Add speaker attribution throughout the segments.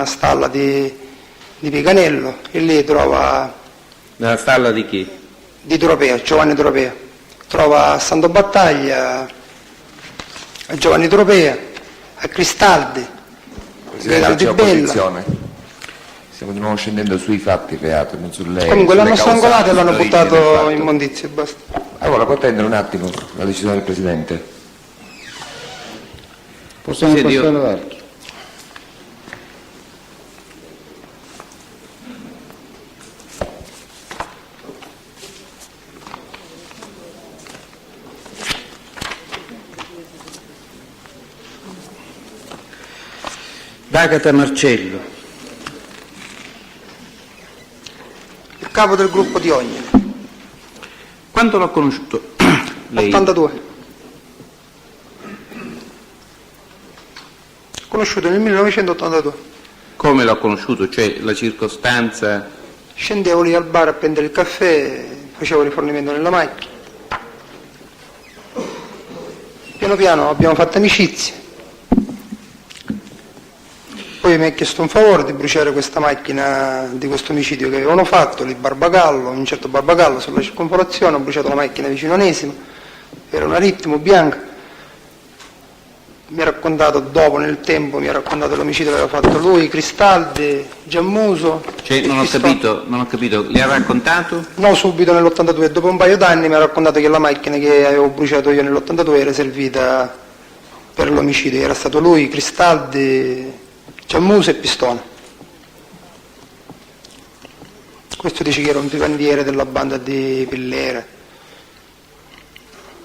Speaker 1: una stalla di Picanello e lì trova...
Speaker 2: Nella stalla di chi?
Speaker 1: Di Tropea, Giovanni Tropea. Trova a Santo Battaglia, a Giovanni Tropea, a Cristaldi,
Speaker 3: Presidente, c'è opposizione. Stiamo di nuovo scendendo sui fatti reati, non sulle...
Speaker 1: Comunque l'hanno
Speaker 3: sulle
Speaker 1: strangolato e l'hanno
Speaker 3: sulle origini del
Speaker 1: buttato
Speaker 3: fatto.
Speaker 1: in immondizia e basta.
Speaker 3: Allora, può attendere un attimo la decisione del Presidente?
Speaker 4: Possiamo
Speaker 2: Sì,
Speaker 4: passare avanti.
Speaker 2: D'Agata Marcello.
Speaker 1: Il capo del gruppo di Ognina,
Speaker 2: Quando l'ha conosciuto lei?
Speaker 1: 82. Conosciuto nel 1982.
Speaker 2: Come l'ha conosciuto? Cioè la circostanza...
Speaker 1: Scendevo lì al bar a prendere il caffè, facevo rifornimento nella macchina. Piano piano abbiamo fatto amicizia. Poi mi ha chiesto un favore di bruciare questa macchina di questo omicidio che avevano fatto, lì Barbagallo, un certo Barbagallo sulla circonvolazione. Ho bruciato la macchina vicino Onesimo, era una Ritmo bianca. Mi ha raccontato dopo, nel tempo, mi ha raccontato l'omicidio che aveva fatto lui, Cristaldi, Giammuso.
Speaker 2: Cioè, non ho capito, le ha raccontato?
Speaker 1: No, subito nell'82, dopo un paio d'anni mi ha raccontato che la macchina che avevo bruciato io nell'82 era servita per l'omicidio, era stato lui, Cristaldi, Giammuso e Pistone. Questo dice che era un vivandiere della banda di Pillere,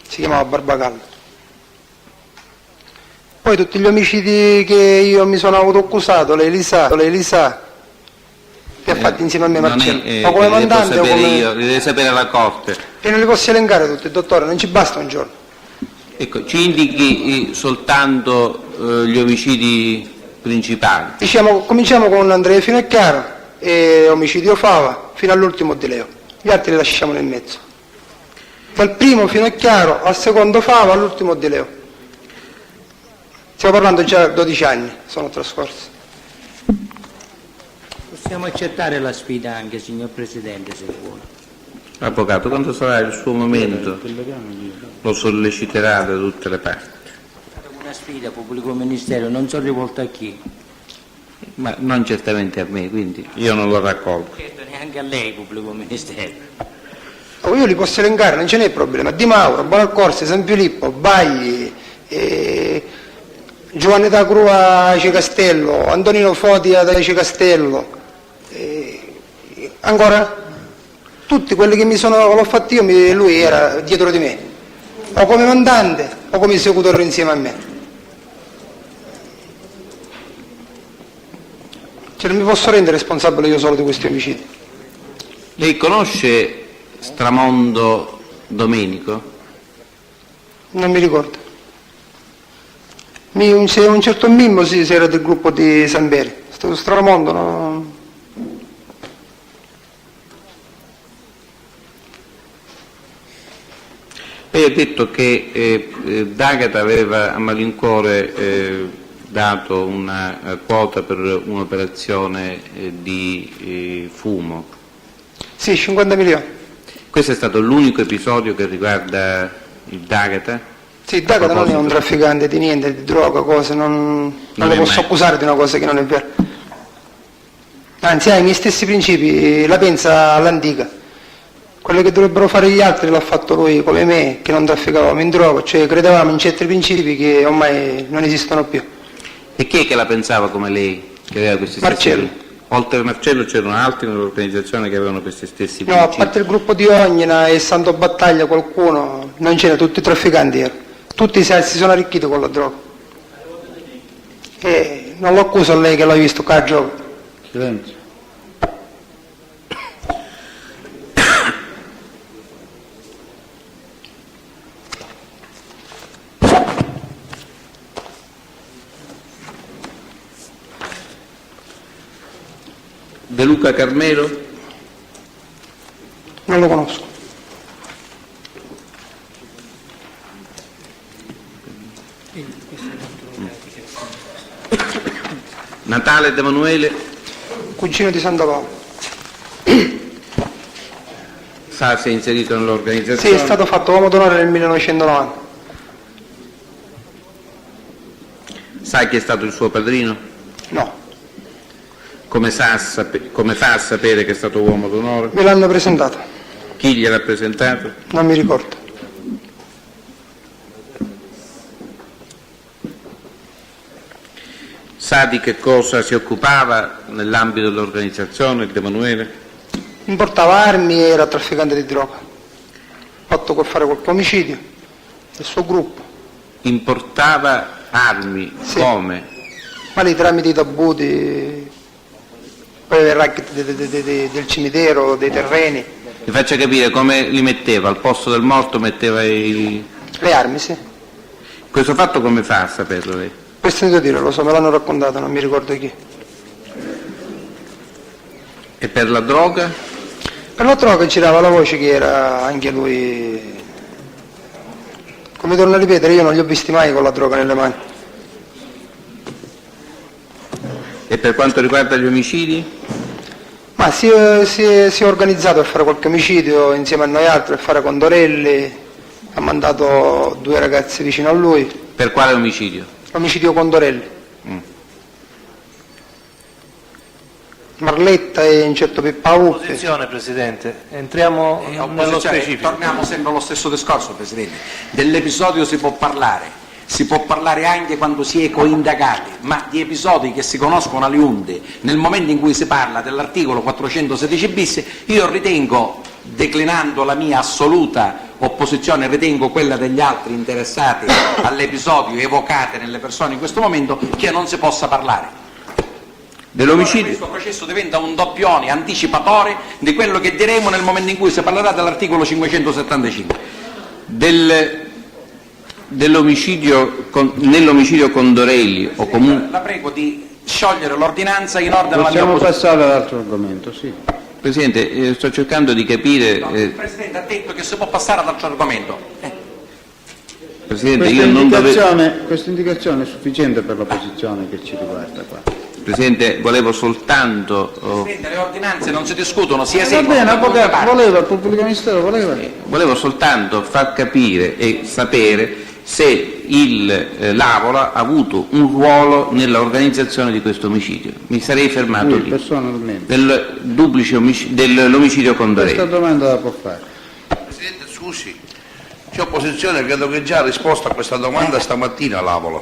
Speaker 1: si chiamava Barbagallo. Poi tutti gli omicidi che io mi sono autoaccusato, lei li sa, che ha fatto insieme a me Marcello. Ma come mandante o come...
Speaker 2: Io, li deve sapere la Corte.
Speaker 1: E non li posso elencare tutti, dottore, non ci basta un giorno.
Speaker 2: Ecco, ci indichi soltanto gli omicidi principali.
Speaker 1: Diciamo, cominciamo con Andrea Finocchiaro e omicidio Fava, fino all'ultimo Di Leo. Gli altri li lasciamo nel mezzo. Dal primo Finocchiaro al secondo Fava all'ultimo Di Leo. Stiamo parlando già 12 anni, sono trascorsi.
Speaker 5: Possiamo accettare la sfida anche, signor Presidente, se vuole.
Speaker 2: Avvocato, quando sarà il suo momento lo solleciterà da tutte le parti.
Speaker 5: Una sfida, pubblico ministero, non so rivolta a chi.
Speaker 2: Ma non certamente a me, quindi io non lo raccolgo.
Speaker 5: Certo, neanche a lei, pubblico ministero.
Speaker 1: Oh, io li posso elencare, non ce n'è problema. Di Mauro, Bonaccorsi, San Filippo, Bagli, Giovanni da Crua Ace Castello, Antonino Fotia da Ace Castello, ancora tutti quelli che l'ho fatto io, lui era dietro di me, o come mandante o come esecutore insieme a me. Cioè non mi posso rendere responsabile io solo di questi omicidi.
Speaker 2: Lei conosce Stramondo Domenico?
Speaker 1: Non mi ricordo. Un certo Mimmo sì, se era del gruppo di Samberi. Stramondo no.
Speaker 2: Lei ha detto che D'Agata aveva a malincuore dato una quota per un'operazione di fumo.
Speaker 1: Sì, 50 milioni.
Speaker 2: Questo è stato l'unico episodio che riguarda il D'Agata?
Speaker 1: Sì, D'Agata non è un trafficante di niente, di droga, cose, non lo posso accusare di una cosa che non è vera. Anzi, ha i miei stessi principi, la pensa all'antica. Quello che dovrebbero fare gli altri l'ha fatto lui, come me, che non trafficavamo in droga, cioè credevamo in certi principi che ormai non esistono più.
Speaker 2: E chi è che la pensava come lei, che aveva questi stessi
Speaker 1: Marcello.
Speaker 2: principi? Oltre a Marcello c'erano altri nell'organizzazione che avevano questi stessi
Speaker 1: No, a
Speaker 2: principi?
Speaker 1: parte il gruppo di Ognina e Santo Battaglia qualcuno, non c'era, tutti trafficanti erano. Tutti si sono arricchiti con la droga. E non lo accuso a lei che l'ha visto qua a gioco.
Speaker 4: Silenzio.
Speaker 2: De Luca Carmelo?
Speaker 1: Non lo conosco.
Speaker 2: Natale ed Emanuele,
Speaker 1: cugino di Santa Paola.
Speaker 2: sa se è inserito
Speaker 1: Sì,
Speaker 2: nell'organizzazione?
Speaker 1: è stato fatto uomo d'onore nel 1990.
Speaker 2: Sa chi è stato il suo padrino?
Speaker 1: No,
Speaker 2: Come fa a sapere che è stato uomo d'onore?
Speaker 1: me l'hanno presentato,
Speaker 2: Chi gliel'ha presentato?
Speaker 1: non mi ricordo.
Speaker 2: Sa di che cosa si occupava nell'ambito dell'organizzazione di Emanuele?
Speaker 1: Importava armi e era trafficante di droga. Fatto per fare qualche omicidio del suo gruppo.
Speaker 2: Importava armi,
Speaker 1: Sì.
Speaker 2: come?
Speaker 1: Ma lì tramite i tabuti, poi del racket del cimitero, dei terreni,
Speaker 2: Mi faccia capire come li metteva, al posto del morto metteva i...
Speaker 1: le armi, sì.
Speaker 2: Questo fatto come fa a saperlo lei?
Speaker 1: Per sentito dire, lo so, me l'hanno raccontato, non mi ricordo chi.
Speaker 2: E per la droga?
Speaker 1: Per la droga girava la voce che era anche lui, come torno a ripetere, io non li ho visti mai con la droga nelle mani.
Speaker 2: E per quanto riguarda gli omicidi?
Speaker 1: Ma si è organizzato per fare qualche omicidio insieme a noi altri, per fare Condorelli, ha mandato 2 ragazzi vicino a lui,
Speaker 2: Per quale omicidio?
Speaker 1: l'omicidio Condorelli. Marletta e un certo Pippauppi.
Speaker 4: Posizione, Presidente, entriamo nello specifico.
Speaker 6: Torniamo sempre allo stesso discorso, Presidente. Dell'episodio si può parlare anche quando si è coindagati, ma di episodi che si conoscono alle unde, nel momento in cui si parla dell'articolo 416 bis, io ritengo, declinando la mia assoluta opposizione, ritengo quella degli altri interessati all'episodio evocate nelle persone in questo momento, che non si possa parlare.
Speaker 2: Dell'omicidio?
Speaker 6: Questo processo diventa un doppione anticipatore di quello che diremo nel momento in cui si parlerà dell'articolo 575.
Speaker 2: Nell'omicidio Condorelli o comunque...
Speaker 6: La prego di sciogliere l'ordinanza in ordine alla mia
Speaker 7: Possiamo
Speaker 6: posizione.
Speaker 7: passare all'altro argomento, sì.
Speaker 2: Presidente, sto cercando di capire...
Speaker 6: No, il Presidente ha detto che si può passare all'altro argomento.
Speaker 2: Presidente,
Speaker 7: Questa
Speaker 2: io non dovevo...
Speaker 7: indicazione è sufficiente per la posizione che ci riguarda qua.
Speaker 2: Presidente, volevo soltanto...
Speaker 6: Presidente, le ordinanze non si discutono, si
Speaker 7: Va
Speaker 6: eseguono.
Speaker 7: bene,
Speaker 6: da tutte le
Speaker 7: avvocato,
Speaker 6: parti.
Speaker 7: voleva, il pubblico ministero voleva.
Speaker 2: Volevo soltanto far capire e sapere se l'Avola ha avuto un ruolo nell'organizzazione di questo omicidio. Mi sarei fermato
Speaker 7: Lui
Speaker 2: lì.
Speaker 7: personalmente.
Speaker 2: Dell'omicidio Condorelli.
Speaker 7: Questa domanda la può fare.
Speaker 8: Presidente, scusi, c'è opposizione, credo che già ha risposto a questa domanda stamattina l'Avola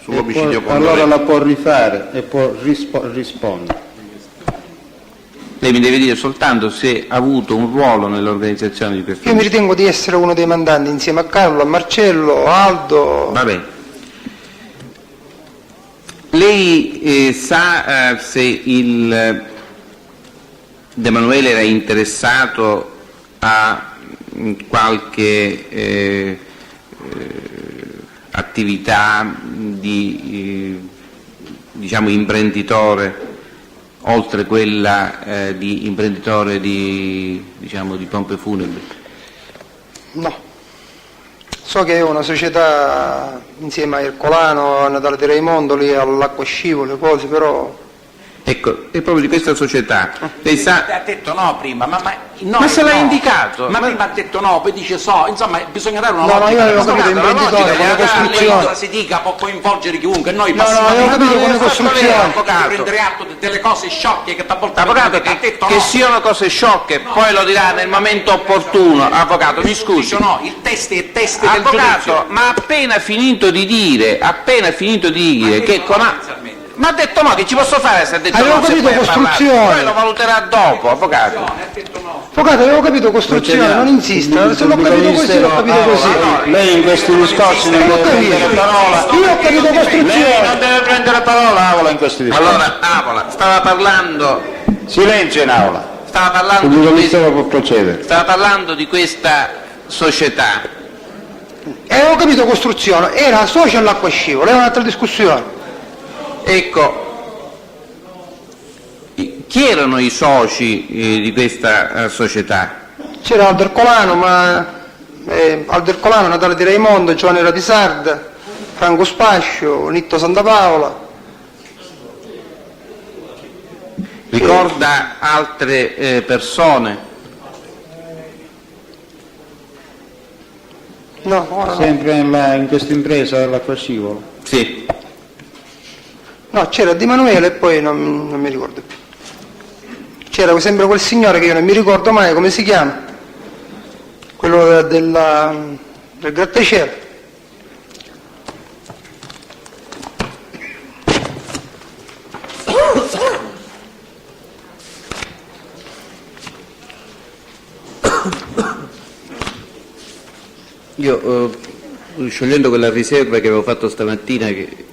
Speaker 8: sull'omicidio
Speaker 7: Allora
Speaker 8: Condorelli.
Speaker 7: la può rifare e può rispondere.
Speaker 2: Lei mi deve dire soltanto se ha avuto un ruolo nell'organizzazione di questo
Speaker 1: Io mi
Speaker 2: omicidio.
Speaker 1: ritengo di essere uno dei mandanti insieme a Carlo, a Marcello, a Aldo.
Speaker 2: Va bene. Lei sa se il De Emanuele era interessato a qualche attività di diciamo imprenditore, oltre quella di imprenditore di pompe funebri?
Speaker 1: No. So che è una società insieme a Ercolano, a Natale di Raimondo, lì all'acqua scivolo, cose, però...
Speaker 2: Ecco, è proprio di questa società. Lei sa...
Speaker 6: Ha detto no prima, no,
Speaker 2: Ma se l'ha indicato.
Speaker 6: Ma prima ha detto no, poi dice so, insomma bisogna dare una
Speaker 1: No,
Speaker 6: logica.
Speaker 1: io avevo
Speaker 6: Questo
Speaker 1: capito,
Speaker 6: caso, la
Speaker 1: imprenditore,
Speaker 6: logica
Speaker 1: come
Speaker 6: che
Speaker 1: costruzione.
Speaker 6: cosa si dica può coinvolgere chiunque, noi
Speaker 1: No,
Speaker 6: passiamo
Speaker 1: avevo capito come costruzione.
Speaker 6: avvocato, prendere atto delle cose sciocche che talvolta
Speaker 2: Avvocato,
Speaker 6: ha detto
Speaker 2: che
Speaker 6: no.
Speaker 2: siano cose sciocche, poi lo dirà nel momento opportuno. Avvocato, mi scusi.
Speaker 6: Dice no, il test è test del
Speaker 2: Avvocato,
Speaker 6: giudizio.
Speaker 2: ma appena finito di dire che ma ha detto no, che ci posso fare se ha detto
Speaker 1: Avevo
Speaker 2: no, se
Speaker 1: capito
Speaker 2: poi ha parlato?
Speaker 1: costruzione.
Speaker 2: Poi lo valuterà dopo, avvocato.
Speaker 1: Avvocato, avevo capito costruzione, non insista, se l'ho capito così, l'ho capito così.
Speaker 7: Lei in questi discorsi non deve prendere parola.
Speaker 1: Io ho capito
Speaker 7: Lei non
Speaker 1: costruzione.
Speaker 7: deve prendere parola, Avola, in questi discorsi.
Speaker 2: Allora, Avola, stava parlando
Speaker 7: Silenzio in aula. Il pubblico ministero può procedere.
Speaker 2: di questa società.
Speaker 1: E avevo capito costruzione, era socio all'acqua scivolo, è un'altra discussione.
Speaker 2: Ecco, chi erano i soci di questa società?
Speaker 1: C'era Aldo Ercolano, Aldo Ercolano, Natale di Raimondo, Giovanni Ratisarda, Franco Spascio, Nitto Santa Paola,
Speaker 2: Ricorda altre persone?
Speaker 1: No, ora no.
Speaker 7: Sempre in questa impresa dell'acquascivolo?
Speaker 2: Sì.
Speaker 1: No, c'era Di Manuele e poi non mi ricordo più. C'era sempre quel signore che io non mi ricordo mai come si chiama, quello del grattacielo.
Speaker 2: Io, sciogliendo quella riserva che avevo fatto stamattina, che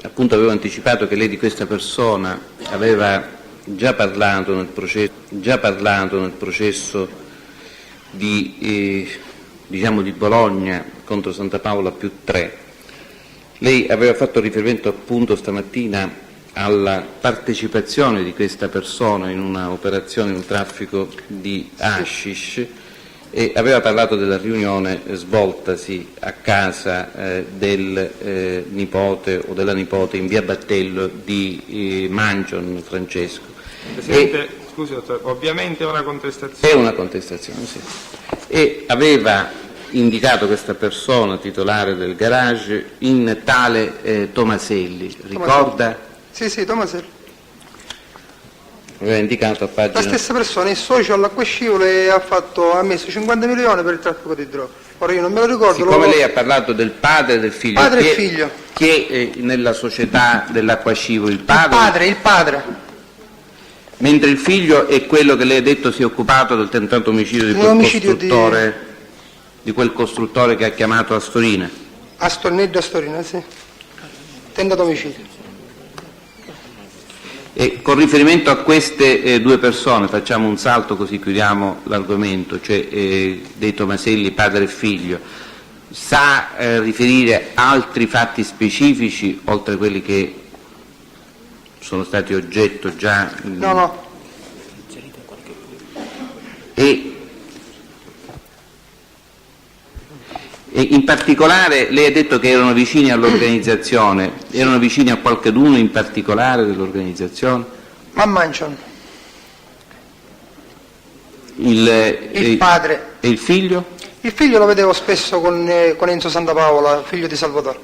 Speaker 2: appunto avevo anticipato che lei di questa persona aveva già parlato nel processo di Bologna contro Santa Paola +3, lei aveva fatto riferimento appunto stamattina alla partecipazione di questa persona in una operazione, in un traffico di hashish, e aveva parlato della riunione svoltasi a casa del nipote o della nipote in via Battello di Mangion Francesco.
Speaker 9: Presidente, scusi dottore, ovviamente è una contestazione.
Speaker 2: È una contestazione, sì. E aveva indicato questa persona titolare del garage in tale Tomaselli, ricorda?
Speaker 1: Sì, Tomaselli.
Speaker 2: Aveva indicato a
Speaker 1: La
Speaker 2: pagina...
Speaker 1: stessa persona, il socio all'acquascivolo, e ha messo 50 milioni per il traffico di droga. Ora io non me lo ricordo.
Speaker 2: Siccome lei ha parlato del padre e del figlio,
Speaker 1: Padre e figlio.
Speaker 2: Chi è nella società dell'acquascivolo? Il padre?
Speaker 1: Il padre.
Speaker 2: Mentre il figlio è quello che lei ha detto si è occupato del tentato omicidio di quel costruttore che ha chiamato Astorina.
Speaker 1: Astorina, sì. Tentato omicidio.
Speaker 2: E con riferimento a queste due persone, facciamo un salto così chiudiamo l'argomento, cioè dei Tomaselli, padre e figlio, sa riferire altri fatti specifici oltre a quelli che sono stati oggetto già?
Speaker 1: No.
Speaker 2: E in particolare lei ha detto che erano vicini all'organizzazione, erano vicini a qualcheduno in particolare dell'organizzazione?
Speaker 1: Ma Mangion.
Speaker 2: Il
Speaker 1: padre.
Speaker 2: E il figlio?
Speaker 1: Il figlio lo vedevo spesso con Enzo Santapaola, figlio di Salvatore.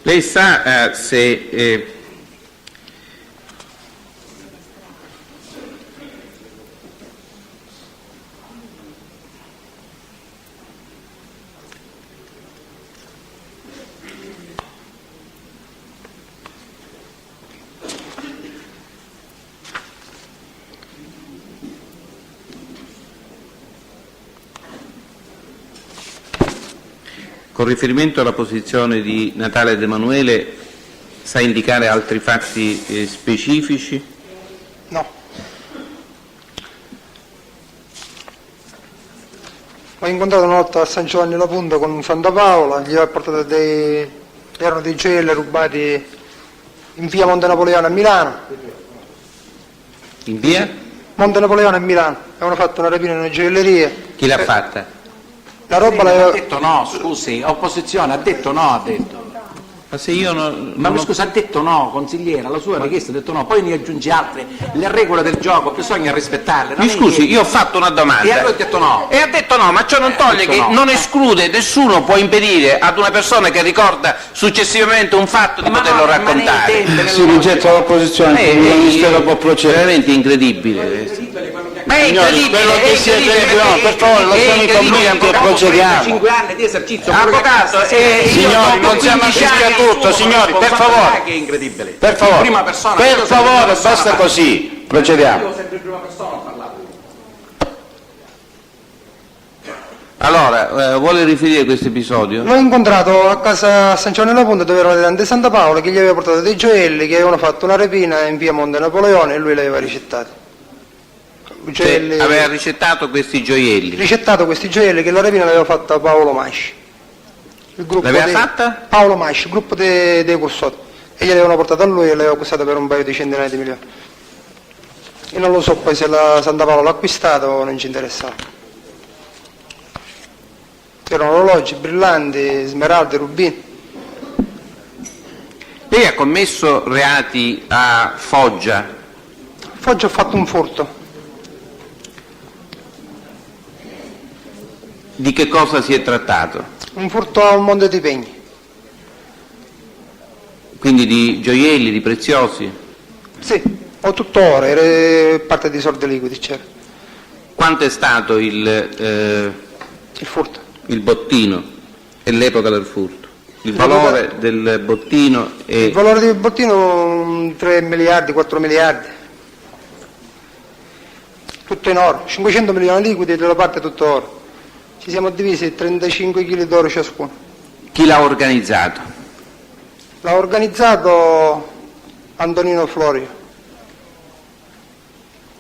Speaker 2: Lei sa se con riferimento alla posizione di Natale De Emanuele sa indicare altri fatti specifici?
Speaker 1: No. Ho incontrato una volta a San Giovanni la Punta con Santa Paola, gli ho portato erano dei gioielli rubati in via Monte Napoleone a Milano.
Speaker 2: In via?
Speaker 1: Monte Napoleone a Milano. Avevano fatto una rapina in una gioielleria.
Speaker 2: Chi l'ha fatta?
Speaker 1: La roba
Speaker 6: Ha
Speaker 1: l'aveva...
Speaker 6: detto no, scusi, opposizione, ha detto no, ha detto.
Speaker 2: Ma se io non...
Speaker 6: Ma scusa, ha detto no, consigliera, la sua richiesta ha detto no, poi ne aggiunge altre, le regole del gioco bisogna rispettarle.
Speaker 2: Mi scusi, io ho fatto una domanda.
Speaker 6: E allora ha detto no.
Speaker 2: E ha detto no, ma ciò non toglie che
Speaker 6: no.
Speaker 2: non esclude, nessuno può impedire ad una persona che ricorda successivamente un fatto di poterlo raccontare.
Speaker 7: Si rigetta l'opposizione, il Ministero può procedere.
Speaker 2: Veramente incredibile. Ma è
Speaker 7: Signori,
Speaker 2: incredibile,
Speaker 7: quello che sia
Speaker 2: incredibile,
Speaker 7: no, per favore, lasciamo i commenti e procediamo.
Speaker 6: 5 anni di esercizio.
Speaker 2: Avvocato,
Speaker 7: Signori, non siamo assistiti a tutto, signori, per favore.
Speaker 6: Che è incredibile.
Speaker 7: Per favore,
Speaker 6: Prima persona,
Speaker 7: per
Speaker 6: io sempre
Speaker 7: favore,
Speaker 6: prima persona
Speaker 7: basta
Speaker 6: parlo.
Speaker 7: così, procediamo.
Speaker 6: Io sempre in prima persona ho parlato.
Speaker 2: Allora, vuole riferire questo episodio?
Speaker 1: L'ho incontrato a casa a San Giovanni la Punta, dove erano tante Santa Paola, che gli aveva portato dei gioielli, che avevano fatto una rapina in via Monte Napoleone e lui li aveva ricettati. Gioielli...
Speaker 2: Aveva ricettato questi gioielli.
Speaker 1: ricettato questi gioielli, che la rapina l'aveva fatta Paolo Masci. Il gruppo
Speaker 2: L'aveva fatta?
Speaker 1: Paolo Masci, il gruppo dei Custodi. E glieli avevano portato a lui e l'aveva accusato per un paio di centinaia di milioni. Io non lo so poi se la Santa Paola l'ha acquistato o non ci interessava. C'erano orologi, brillanti, smeraldi, rubini.
Speaker 2: Lei ha commesso reati a Foggia?
Speaker 1: Foggia ho fatto un furto.
Speaker 2: Di che cosa si è trattato?
Speaker 1: Un furto a un Monte dei Pegni.
Speaker 2: Quindi di gioielli, di preziosi?
Speaker 1: Sì, ho tutto oro, era parte di soldi liquidi, c'era.
Speaker 2: Quanto è stato il
Speaker 1: furto.
Speaker 2: il bottino e l'epoca del furto? Il valore del bottino e...
Speaker 1: Il valore del bottino 3 miliardi, 4 miliardi. Tutto in oro, 500 milioni liquidi e della parte tutto oro. Ci siamo divisi 35 kg d'oro ciascuno.
Speaker 2: Chi l'ha organizzato?
Speaker 1: L'ha organizzato Antonino Florio.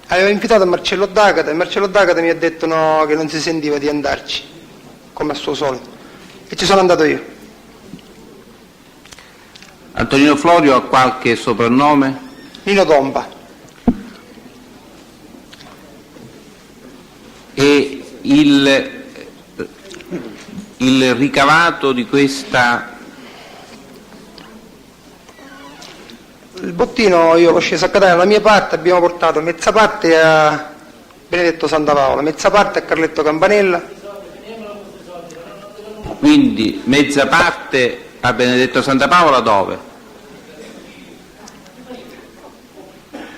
Speaker 1: Aveva invitato Marcello D'Agata e Marcello D'Agata mi ha detto no, che non si sentiva di andarci, come al suo solito. E ci sono andato io.
Speaker 2: Antonino Florio ha qualche soprannome?
Speaker 1: Nino Tomba.
Speaker 2: E il ricavato di questa...
Speaker 1: Il bottino io l'ho sceso a Catania, la mia parte abbiamo portato mezza parte a Benedetto Santa Paola, mezza parte a Carletto Campanella.
Speaker 2: Quindi mezza parte a Benedetto Santa Paola dove?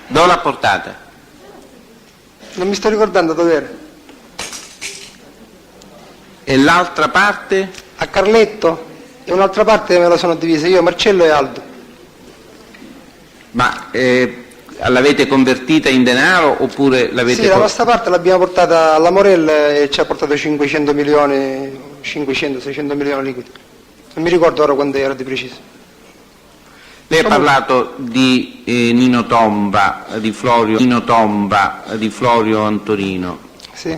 Speaker 2: Dove l'ha portata?
Speaker 1: Non mi sto ricordando dove era.
Speaker 2: E l'altra parte?
Speaker 1: A Carletto e un'altra parte me la sono divisa io, Marcello e Aldo.
Speaker 2: Ma l'avete convertita in denaro oppure l'avete...
Speaker 1: Sì, la nostra parte l'abbiamo portata alla Morella e ci ha portato 500 milioni, 500-600 milioni liquidi. Non mi ricordo ora quando era di preciso.
Speaker 2: Lei ha parlato di Nino Tomba, di Florio Antonino.
Speaker 1: Sì.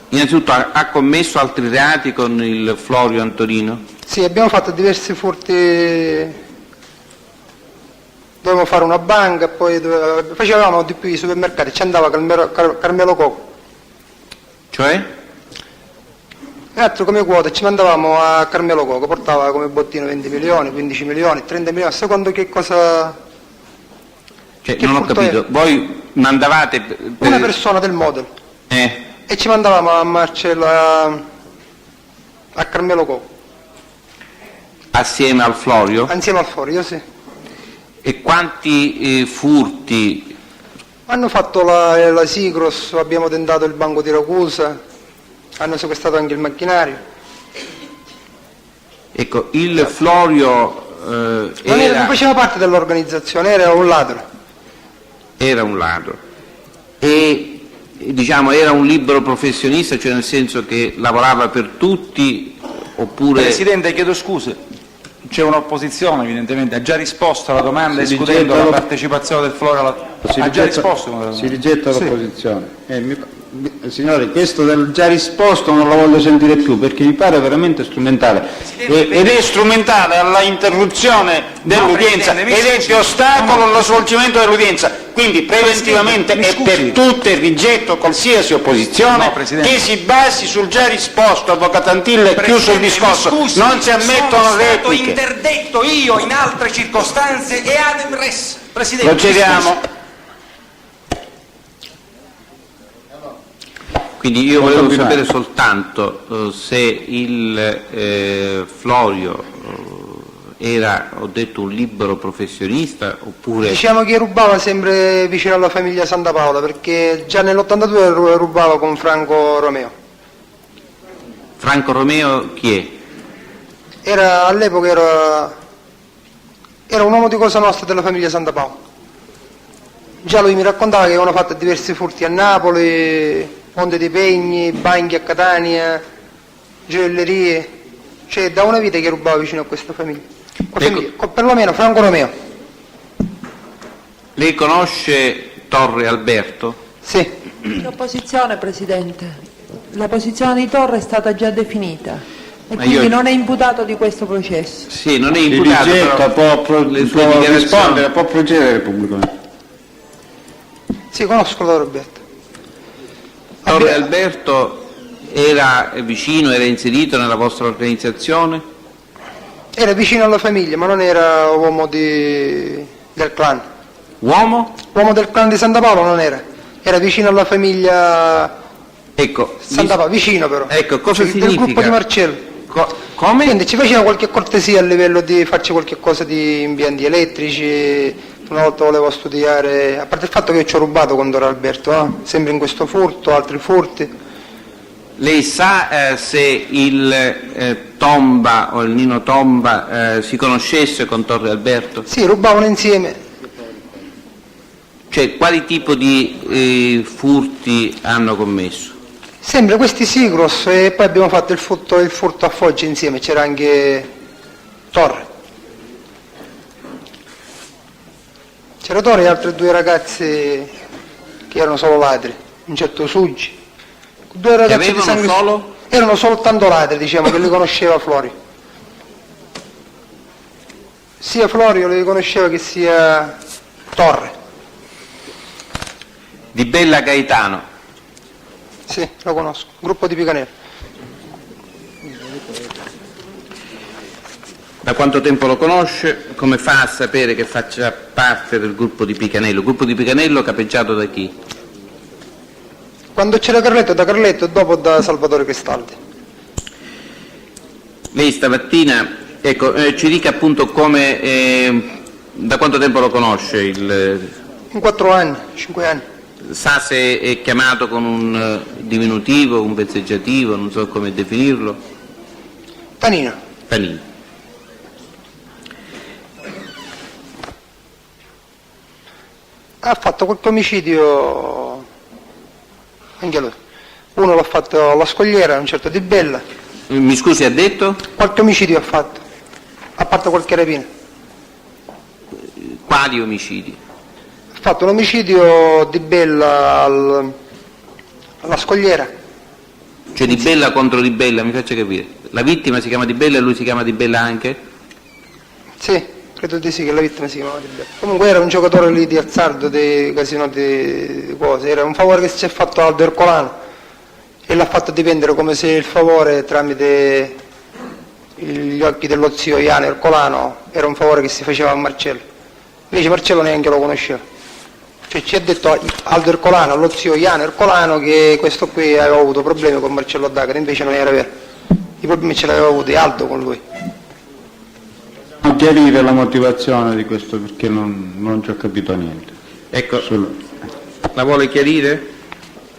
Speaker 2: Innanzitutto ha commesso altri reati con il Florio Antonino?
Speaker 1: Sì, abbiamo fatto diversi furti. Dovevamo fare una banca, poi facevamo di più i supermercati, ci andava Carmelo Coco.
Speaker 2: Cioè?
Speaker 1: E altro come quota ci mandavamo a Carmelo Coco, portava come bottino 20 milioni, 15 milioni, 30 milioni, secondo che cosa...
Speaker 2: Cioè,
Speaker 1: che
Speaker 2: non ho
Speaker 1: furto
Speaker 2: capito,
Speaker 1: è?
Speaker 2: Voi mandavate...
Speaker 1: Una persona del Model. E ci mandavamo a Marcello, a Carmelo Coco.
Speaker 2: Assieme al Florio?
Speaker 1: Insieme al Florio, sì.
Speaker 2: E quanti furti?
Speaker 1: Hanno fatto la Sigros, abbiamo tentato il Banco di Ragusa, hanno sequestrato anche il macchinario.
Speaker 2: Ecco, il Florio
Speaker 1: Non faceva parte dell'organizzazione, era un ladro.
Speaker 2: Era un ladro. E diciamo era un libero professionista, cioè nel senso che lavorava per tutti oppure...
Speaker 4: Presidente, chiedo scuse. C'è un'opposizione evidentemente, ha già risposto alla domanda escludendo la partecipazione del Florio alla... Ha già risposto?
Speaker 7: Si rigetta l'opposizione. Signori, questo del già risposto non lo voglio sentire più perché mi pare veramente strumentale ed è strumentale alla interruzione dell'udienza ed è di ostacolo allo svolgimento dell'udienza, quindi preventivamente e per tutte rigetto qualsiasi opposizione che si basi sul già risposto. Avvocato Antilla è chiuso il discorso, non si ammettono repliche.
Speaker 10: Sono stato interdetto io in altre circostanze e adem res. Presidente,
Speaker 7: lo chiediamo.
Speaker 2: Quindi io volevo sapere soltanto se il Florio era, ho detto, un libero professionista oppure...
Speaker 1: Diciamo che rubava sempre vicino alla famiglia Santa Paola, perché già nell'82 rubava con Franco Romeo.
Speaker 2: Franco Romeo chi è?
Speaker 1: All'epoca era un uomo di Cosa Nostra della famiglia Santa Paola. Già lui mi raccontava che avevano fatto diversi furti a Napoli, Monte dei Pegni, banchi a Catania, gioiellerie, cioè da una vita che rubava vicino a questa famiglia. Perlomeno Franco Romeo.
Speaker 2: Lei conosce Torre Alberto?
Speaker 1: Sì.
Speaker 11: L'opposizione, Presidente. La posizione di Torre è stata già definita e
Speaker 2: ma
Speaker 11: quindi non è imputato di questo processo.
Speaker 2: Sì, non è imputato,
Speaker 7: rigetta,
Speaker 2: però
Speaker 7: può rispondere, può procedere pubblicamente.
Speaker 1: Sì, conosco Torre Alberto.
Speaker 2: Torre Alberto era vicino, era inserito nella vostra organizzazione?
Speaker 1: Era vicino alla famiglia, ma non era uomo del clan.
Speaker 2: Uomo?
Speaker 1: Uomo del clan di Santa Paola non era. Era vicino alla famiglia
Speaker 2: Ecco,
Speaker 1: Santa Paola, vicino però.
Speaker 2: ecco, cosa
Speaker 1: Del
Speaker 2: significa?
Speaker 1: gruppo di Marcello.
Speaker 2: Come?
Speaker 1: Quindi ci faceva qualche cortesia a livello di farci qualche cosa di impianti elettrici. Una volta volevo studiare, a parte il fatto che io ci ho rubato quando ero Alberto, sempre in questo furto, altri furti.
Speaker 2: Lei sa se il Tomba o il Nino Tomba si conoscesse con Torre Alberto?
Speaker 1: Sì, rubavano insieme.
Speaker 2: Cioè, quali tipo di furti hanno commesso?
Speaker 1: Sempre questi Sigros e poi abbiamo fatto il furto a Foggia insieme, c'era anche Torre. C'era Torre e altri due ragazzi che erano solo ladri, un certo Suggi. Due ragazzi
Speaker 2: avevano
Speaker 1: di sangue
Speaker 2: solo?
Speaker 1: Erano soltanto ladri, diciamo, che li conosceva Florio. Sia Florio li conosceva che sia Torre.
Speaker 2: Di Bella Gaetano?
Speaker 1: Sì, lo conosco, gruppo di Picanello.
Speaker 2: Da quanto tempo lo conosce? Come fa a sapere che faccia parte del gruppo di Picanello? Il gruppo di Picanello capeggiato da chi?
Speaker 1: Quando c'era Carletto, da Carletto e dopo da Salvatore Cristaldi.
Speaker 2: Lei stamattina, ecco, ci dica appunto come, da quanto tempo lo conosce?
Speaker 1: In 4 anni, 5 anni.
Speaker 2: Sa se è chiamato con un diminutivo, un vezzeggiativo, non so come definirlo?
Speaker 1: Tanino.
Speaker 2: Tanino.
Speaker 1: Ha fatto qualche omicidio, anche lui. Uno l'ha fatto alla Scogliera, un certo Di Bella.
Speaker 2: Mi scusi, ha detto?
Speaker 1: Qualche omicidio ha fatto, a parte qualche rapina.
Speaker 2: Quali omicidi?
Speaker 1: Ha fatto un omicidio Di Bella alla Scogliera.
Speaker 2: Cioè Di Bella contro Di Bella, mi faccia capire. La vittima si chiama Di Bella e lui si chiama Di Bella anche?
Speaker 1: Sì, credo di sì, che la vittima si chiamava Di Bella. Comunque era un giocatore lì di azzardo, di casino di cose. Era un favore che si è fatto a Aldo Ercolano e l'ha fatto dipendere come se il favore tramite gli occhi dello zio Iano Ercolano era un favore che si faceva a Marcello. Invece Marcello neanche lo conosceva. Cioè ci ha detto Aldo Ercolano, allo zio Iano Ercolano, che questo qui aveva avuto problemi con Marcello D'Agata, invece non era vero. I problemi ce l'aveva avuti Aldo con lui.
Speaker 7: Chiarire la motivazione di questo, perché non ci ho capito niente.
Speaker 2: Ecco, la vuole chiarire?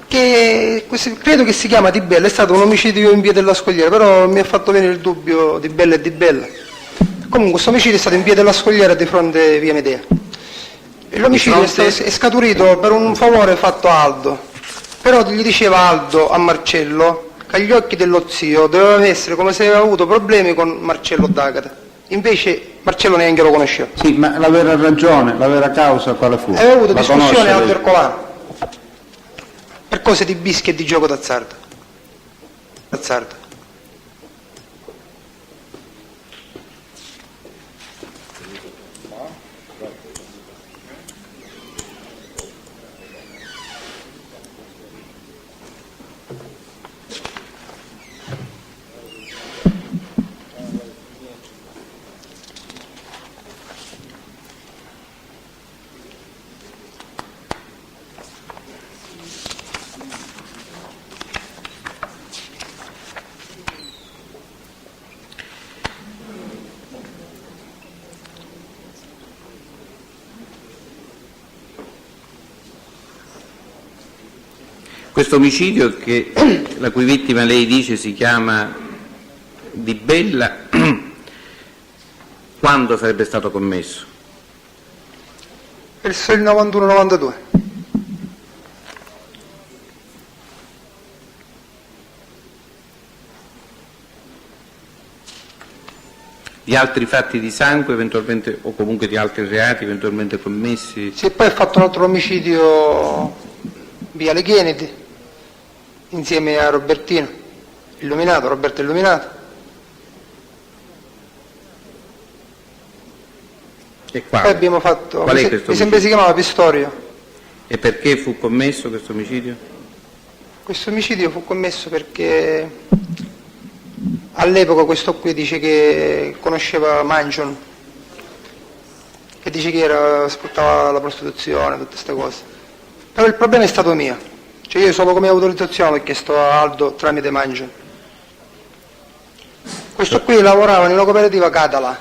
Speaker 1: Che credo che si chiama Di Bella, è stato un omicidio in via della Scogliera, però mi ha fatto venire il dubbio Di Bella e Di Bella. Comunque questo omicidio è stato in via della Scogliera di fronte a via Medea. E l'omicidio è scaturito per un favore fatto a Aldo, però gli diceva Aldo a Marcello che agli occhi dello zio doveva essere come se aveva avuto problemi con Marcello D'Agata, invece Marcello neanche lo conosceva.
Speaker 7: Sì, ma la vera ragione, la vera causa quale fu?
Speaker 1: Aveva avuto
Speaker 7: La
Speaker 1: discussione
Speaker 7: conosce
Speaker 1: Aldo
Speaker 7: lei?
Speaker 1: Ercolano per cose di bischi e di gioco d'azzardo.
Speaker 2: Questo omicidio, la cui vittima lei dice si chiama Di Bella, quando sarebbe stato commesso?
Speaker 1: Verso il 91-92.
Speaker 2: Di altri fatti di sangue eventualmente, o comunque di altri reati eventualmente commessi?
Speaker 1: Sì, poi ha fatto un altro omicidio via Kennedy insieme a Roberto Illuminato.
Speaker 2: E qua?
Speaker 1: Poi abbiamo fatto,
Speaker 2: Qual è questo
Speaker 1: mi sembra si chiamava Pistorio.
Speaker 2: E perché fu commesso questo omicidio?
Speaker 1: Questo omicidio fu commesso perché all'epoca questo qui dice che conosceva Mangion, che dice che sfruttava la prostituzione, tutte queste cose. Però il problema è stato mio, cioè io solo come autorizzazione ho chiesto a Aldo tramite Mangion. Questo qui lavorava nella cooperativa Catala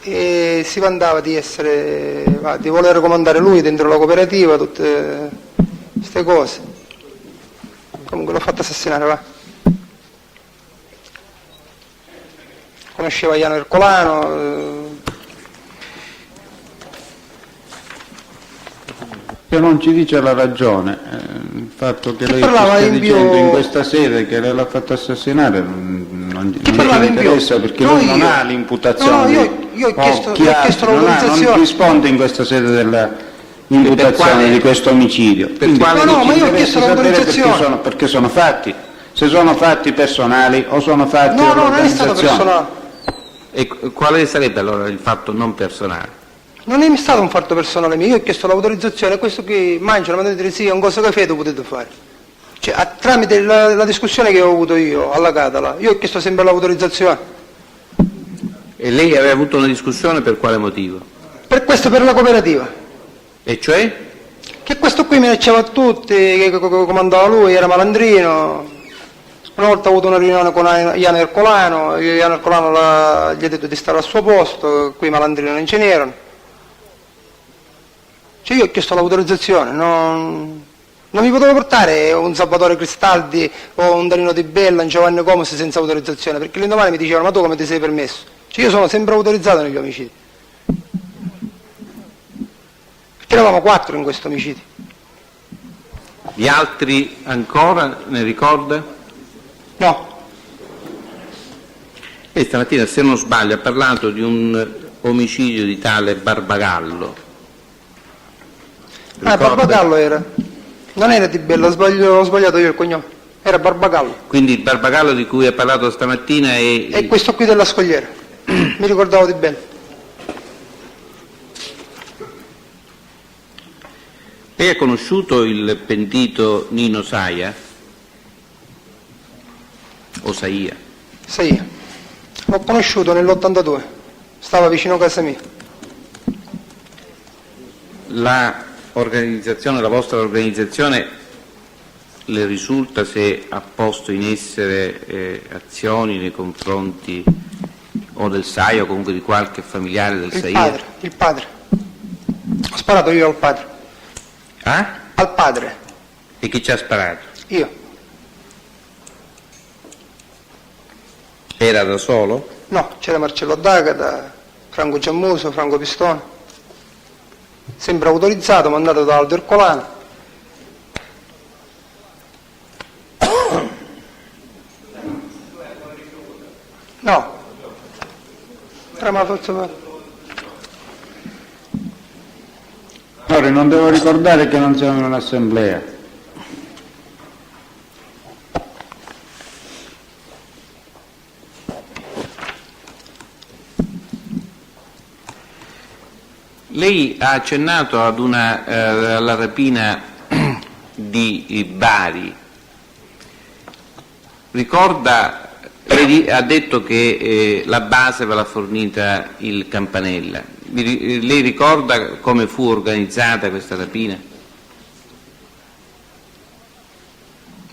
Speaker 1: e si vantava di voler comandare lui dentro la cooperativa, tutte queste cose. Comunque l'ho fatto assassinare, va. Conosceva Iano Ercolano.
Speaker 7: Che non ci dice la ragione, il fatto che lei
Speaker 1: parlava
Speaker 7: stia
Speaker 1: in
Speaker 7: dicendo
Speaker 1: bio-
Speaker 7: in questa sede che lei l'ha fatto assassinare non ci
Speaker 1: parlava in bio-
Speaker 7: interessa, perché
Speaker 1: No,
Speaker 7: lui non
Speaker 1: io.
Speaker 7: ha l'imputazione.
Speaker 1: No, io ho chiesto-
Speaker 7: chi
Speaker 1: io ho
Speaker 7: ha-
Speaker 1: chiesto
Speaker 7: non
Speaker 1: l'autorizzazione.
Speaker 7: risponde in questa sede dell'imputazione
Speaker 2: quale-
Speaker 7: di questo omicidio. Quindi
Speaker 2: quale-
Speaker 1: No, ma io ho
Speaker 7: interessa
Speaker 1: chiesto
Speaker 7: sapere
Speaker 1: l'autorizzazione.
Speaker 7: perché sono fatti, se sono fatti personali o sono fatti
Speaker 1: No, non è stato
Speaker 7: dell'organizzazione.
Speaker 1: personale.
Speaker 2: E quale sarebbe allora il fatto non personale?
Speaker 1: Non è stato un fatto personale mio, io ho chiesto l'autorizzazione e questo qui mangia, mi ha detto sì, è un cosa caffè lo potete fare. Cioè, tramite la discussione che ho avuto io alla Catala, io ho chiesto sempre l'autorizzazione.
Speaker 2: E lei aveva avuto una discussione per quale motivo?
Speaker 1: Per questo, per la cooperativa.
Speaker 2: E cioè?
Speaker 1: Che questo qui minacciava a tutti, che comandava lui, era malandrino. Una volta ho avuto una riunione con Iano Ercolano gli ha detto di stare al suo posto, qui i malandrini non ce n'erano. Cioè io ho chiesto l'autorizzazione, non mi potevo portare un Salvatore Cristaldi o un Danilo Di Bella, un Giovanni Comus senza autorizzazione, perché l'indomani mi dicevano ma tu come ti sei permesso? Cioè io sono sempre autorizzato negli omicidi. Perché eravamo 4 in questo omicidio.
Speaker 2: Gli altri ancora ne ricorda?
Speaker 1: No,
Speaker 2: E stamattina, se non sbaglio, ha parlato di un omicidio di tale Barbagallo. Ricorda?
Speaker 1: Barbagallo era. Non era Di Bella, ho sbagliato io il cognome. Era Barbagallo.
Speaker 2: Quindi il Barbagallo di cui ha parlato stamattina è...
Speaker 1: E questo qui della Scogliera. Mi ricordavo di bene.
Speaker 2: Lei ha conosciuto il pentito Nino Saia? O Saia?
Speaker 1: Sì. L'ho conosciuto nell'82. Stava vicino a casa mia.
Speaker 2: La vostra organizzazione, le risulta se ha posto in essere azioni nei confronti o del Saia o comunque di qualche familiare del Saia?
Speaker 1: Il padre. Ho sparato io al padre.
Speaker 2: Ah?
Speaker 1: Al padre.
Speaker 2: E chi ci ha sparato?
Speaker 1: Io.
Speaker 2: Era da solo?
Speaker 1: No, c'era Marcello D'Agata, Franco Giammuso, Franco Pistone. Sempre autorizzato, mandato da Aldo Ercolano. No. Era una forza.
Speaker 7: Ora non devo ricordare che non siamo in un'assemblea.
Speaker 2: Lei ha accennato ad alla rapina di Bari. Ricorda, lei ha detto che la base ve l'ha fornita il Campanella. Lei ricorda come fu organizzata questa rapina?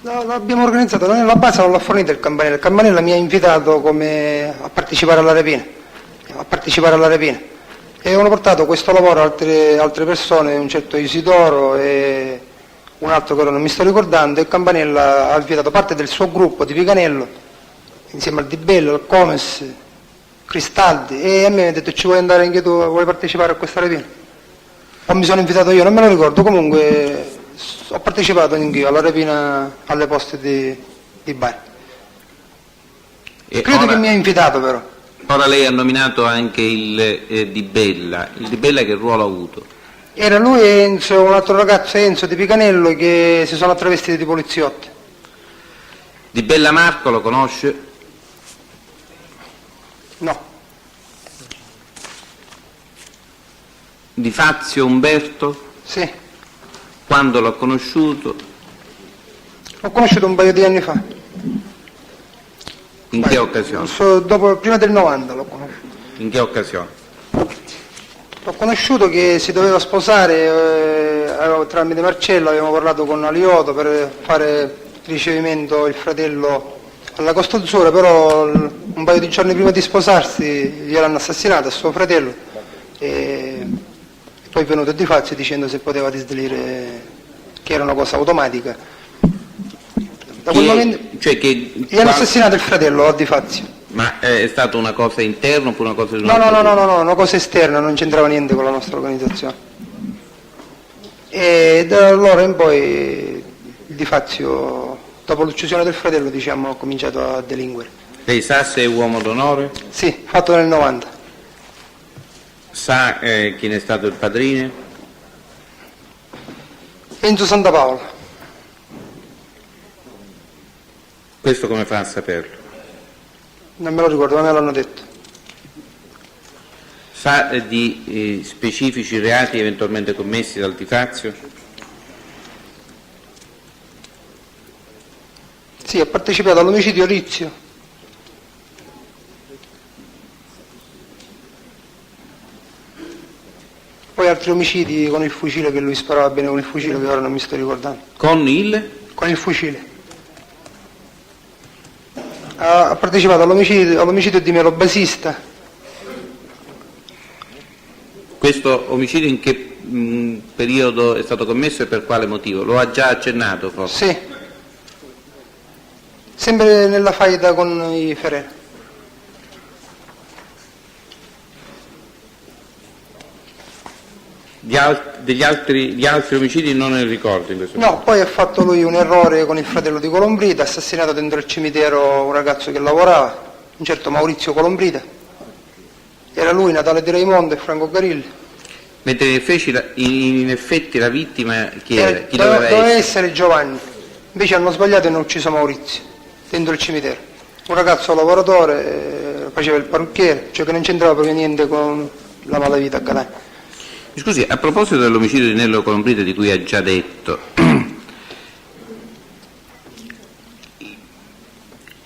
Speaker 1: L'abbiamo organizzato, noi la base non l'ha fornita il Campanella mi ha invitato a partecipare alla rapina. E hanno portato questo lavoro altre persone, un certo Isidoro e un altro che ora non mi sto ricordando, e Campanella ha invitato parte del suo gruppo di Picanello, insieme al Di Bello, al Comes, Cristaldi, e a me mi ha detto ci vuoi andare anche tu, vuoi partecipare a questa rapina? O mi sono invitato io, non me lo ricordo, comunque ho partecipato anch'io alla rapina alle poste di Bari. Credo che mi ha invitato però.
Speaker 2: Ora lei ha nominato anche il Di Bella. Il Di Bella che ruolo ha avuto?
Speaker 1: Era lui e Enzo, un altro ragazzo Enzo di Picanello che si sono travestiti di poliziotti.
Speaker 2: Di Bella Marco lo conosce?
Speaker 1: No.
Speaker 2: Di Fazio Umberto?
Speaker 1: Sì.
Speaker 2: Quando l'ho conosciuto?
Speaker 1: L'ho conosciuto un paio di anni fa.
Speaker 2: In che occasione?
Speaker 1: Prima del 90 l'ho conosciuto.
Speaker 2: In che occasione?
Speaker 1: L'ho conosciuto che si doveva sposare, tramite Marcello avevamo parlato con Alioto per fare il ricevimento il fratello alla Costa Azzurra, però un paio di giorni prima di sposarsi gliel'hanno assassinato a suo fratello e poi è venuto di faccia dicendo se poteva disdire che era una cosa automatica. Da quel momento gli hanno assassinato il fratello a Di Fazio.
Speaker 2: Ma è stata una cosa interna oppure una cosa di
Speaker 1: No, una cosa esterna, non c'entrava niente con la nostra organizzazione. E da allora in poi Di Fazio, dopo l'uccisione del fratello, diciamo, ha cominciato a delinquere.
Speaker 2: Lei sa se è uomo d'onore?
Speaker 1: Sì, fatto nel 90.
Speaker 2: Sa chi ne è stato il padrino?
Speaker 1: Enzo Santapaola.
Speaker 2: Questo come fa a saperlo?
Speaker 1: Non me lo ricordo, ma me l'hanno detto.
Speaker 2: Sa di specifici reati eventualmente commessi dal Di Fazio?
Speaker 1: Sì, ha partecipato all'omicidio Rizio. Poi altri omicidi con il fucile, che lui sparava bene con il fucile, che ora non mi sto ricordando.
Speaker 2: Con il?
Speaker 1: Con il fucile. Ha partecipato all'omicidio di Melo Basista.
Speaker 2: Questo omicidio in che periodo è stato commesso e per quale motivo? Lo ha già accennato forse?
Speaker 1: Sì. Sempre nella faida con i Ferrer.
Speaker 2: Gli altri omicidi non ne ricordo in questo
Speaker 1: No, poi ha fatto lui un errore con il fratello di Colombrita, ha assassinato dentro il cimitero un ragazzo che lavorava, un certo Maurizio Colombrita. Era lui, Natale Di Raimondo e Franco Garilli.
Speaker 2: Mentre in effetti la vittima chi era? Chi
Speaker 1: Doveva essere Giovanni, invece hanno sbagliato e hanno ucciso Maurizio, dentro il cimitero. Un ragazzo lavoratore, faceva il parrucchiere, cioè che non c'entrava proprio niente con la malavita a Catania.
Speaker 2: Scusi, a proposito dell'omicidio di Nello Colombrita di cui ha già detto,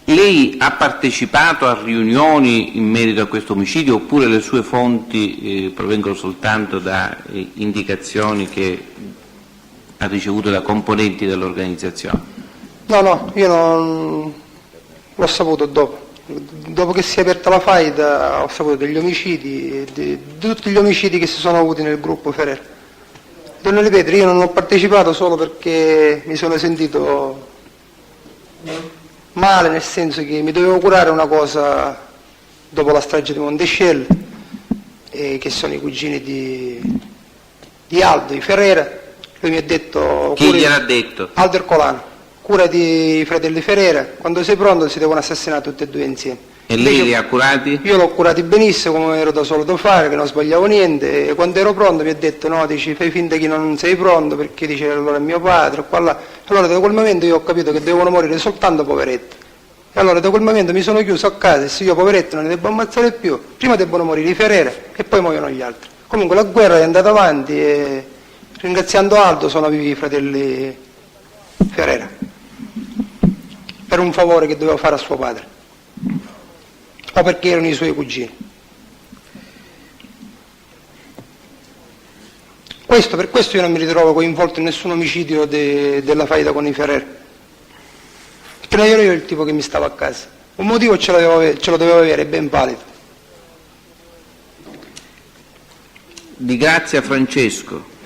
Speaker 2: lei ha partecipato a riunioni in merito a questo omicidio oppure le sue fonti provengono soltanto da indicazioni che ha ricevuto da componenti dell'organizzazione?
Speaker 1: No, io non l'ho saputo dopo. Dopo che si è aperta la faida ho saputo degli omicidi, di tutti gli omicidi che si sono avuti nel gruppo Ferrer. Devo ripetere, io non ho partecipato solo perché mi sono sentito male, nel senso che mi dovevo curare una cosa dopo la strage di Montescello, che sono i cugini di Aldo, di Ferrera. Lui mi ha detto...
Speaker 2: Chi gliel'ha detto?
Speaker 1: Aldo Ercolano. Curati i fratelli Ferrera, quando sei pronto si devono assassinare tutti e due insieme.
Speaker 2: E lei li ha curati?
Speaker 1: Io l'ho curati benissimo, come ero da solito fare, che non sbagliavo niente, e quando ero pronto mi ha detto no, dici, fai finta che non sei pronto, perché dice allora è mio padre, qua là. Allora da quel momento io ho capito che devono morire soltanto poveretti. E allora da quel momento mi sono chiuso a casa e se io poveretto non li devo ammazzare più, prima debbono morire i Ferrera e poi muoiono gli altri. Comunque la guerra è andata avanti e ringraziando Aldo sono vivi i fratelli Ferrera, per un favore che doveva fare a suo padre, o perché erano i suoi cugini. Per questo io non mi ritrovo coinvolto in nessun omicidio della faida con i Ferrer, perché non ero io il tipo che mi stava a casa. Un motivo ce lo dovevo avere, ben valido.
Speaker 2: Di Grazia Francesco.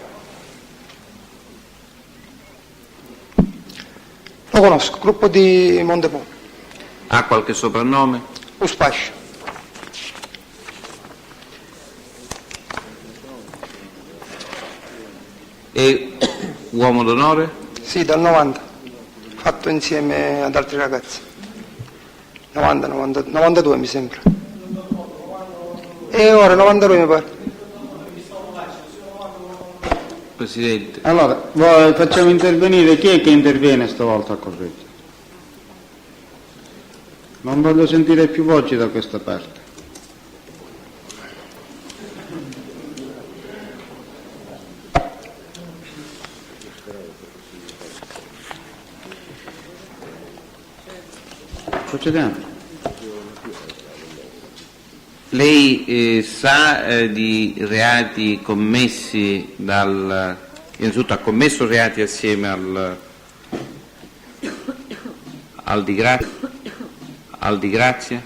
Speaker 1: Lo conosco, gruppo di Montepo.
Speaker 2: Ha qualche soprannome?
Speaker 1: Uspascio.
Speaker 2: E uomo d'onore?
Speaker 1: Sì, dal 90, fatto insieme ad altri ragazzi. 92 mi sembra. E ora 92 mi pare.
Speaker 2: Presidente.
Speaker 7: Allora, facciamo intervenire, chi è che interviene stavolta a correggere? Non voglio sentire più voci da questa parte. Procediamo.
Speaker 2: Lei sa di reati commessi innanzitutto ha commesso reati assieme al Di Grazia?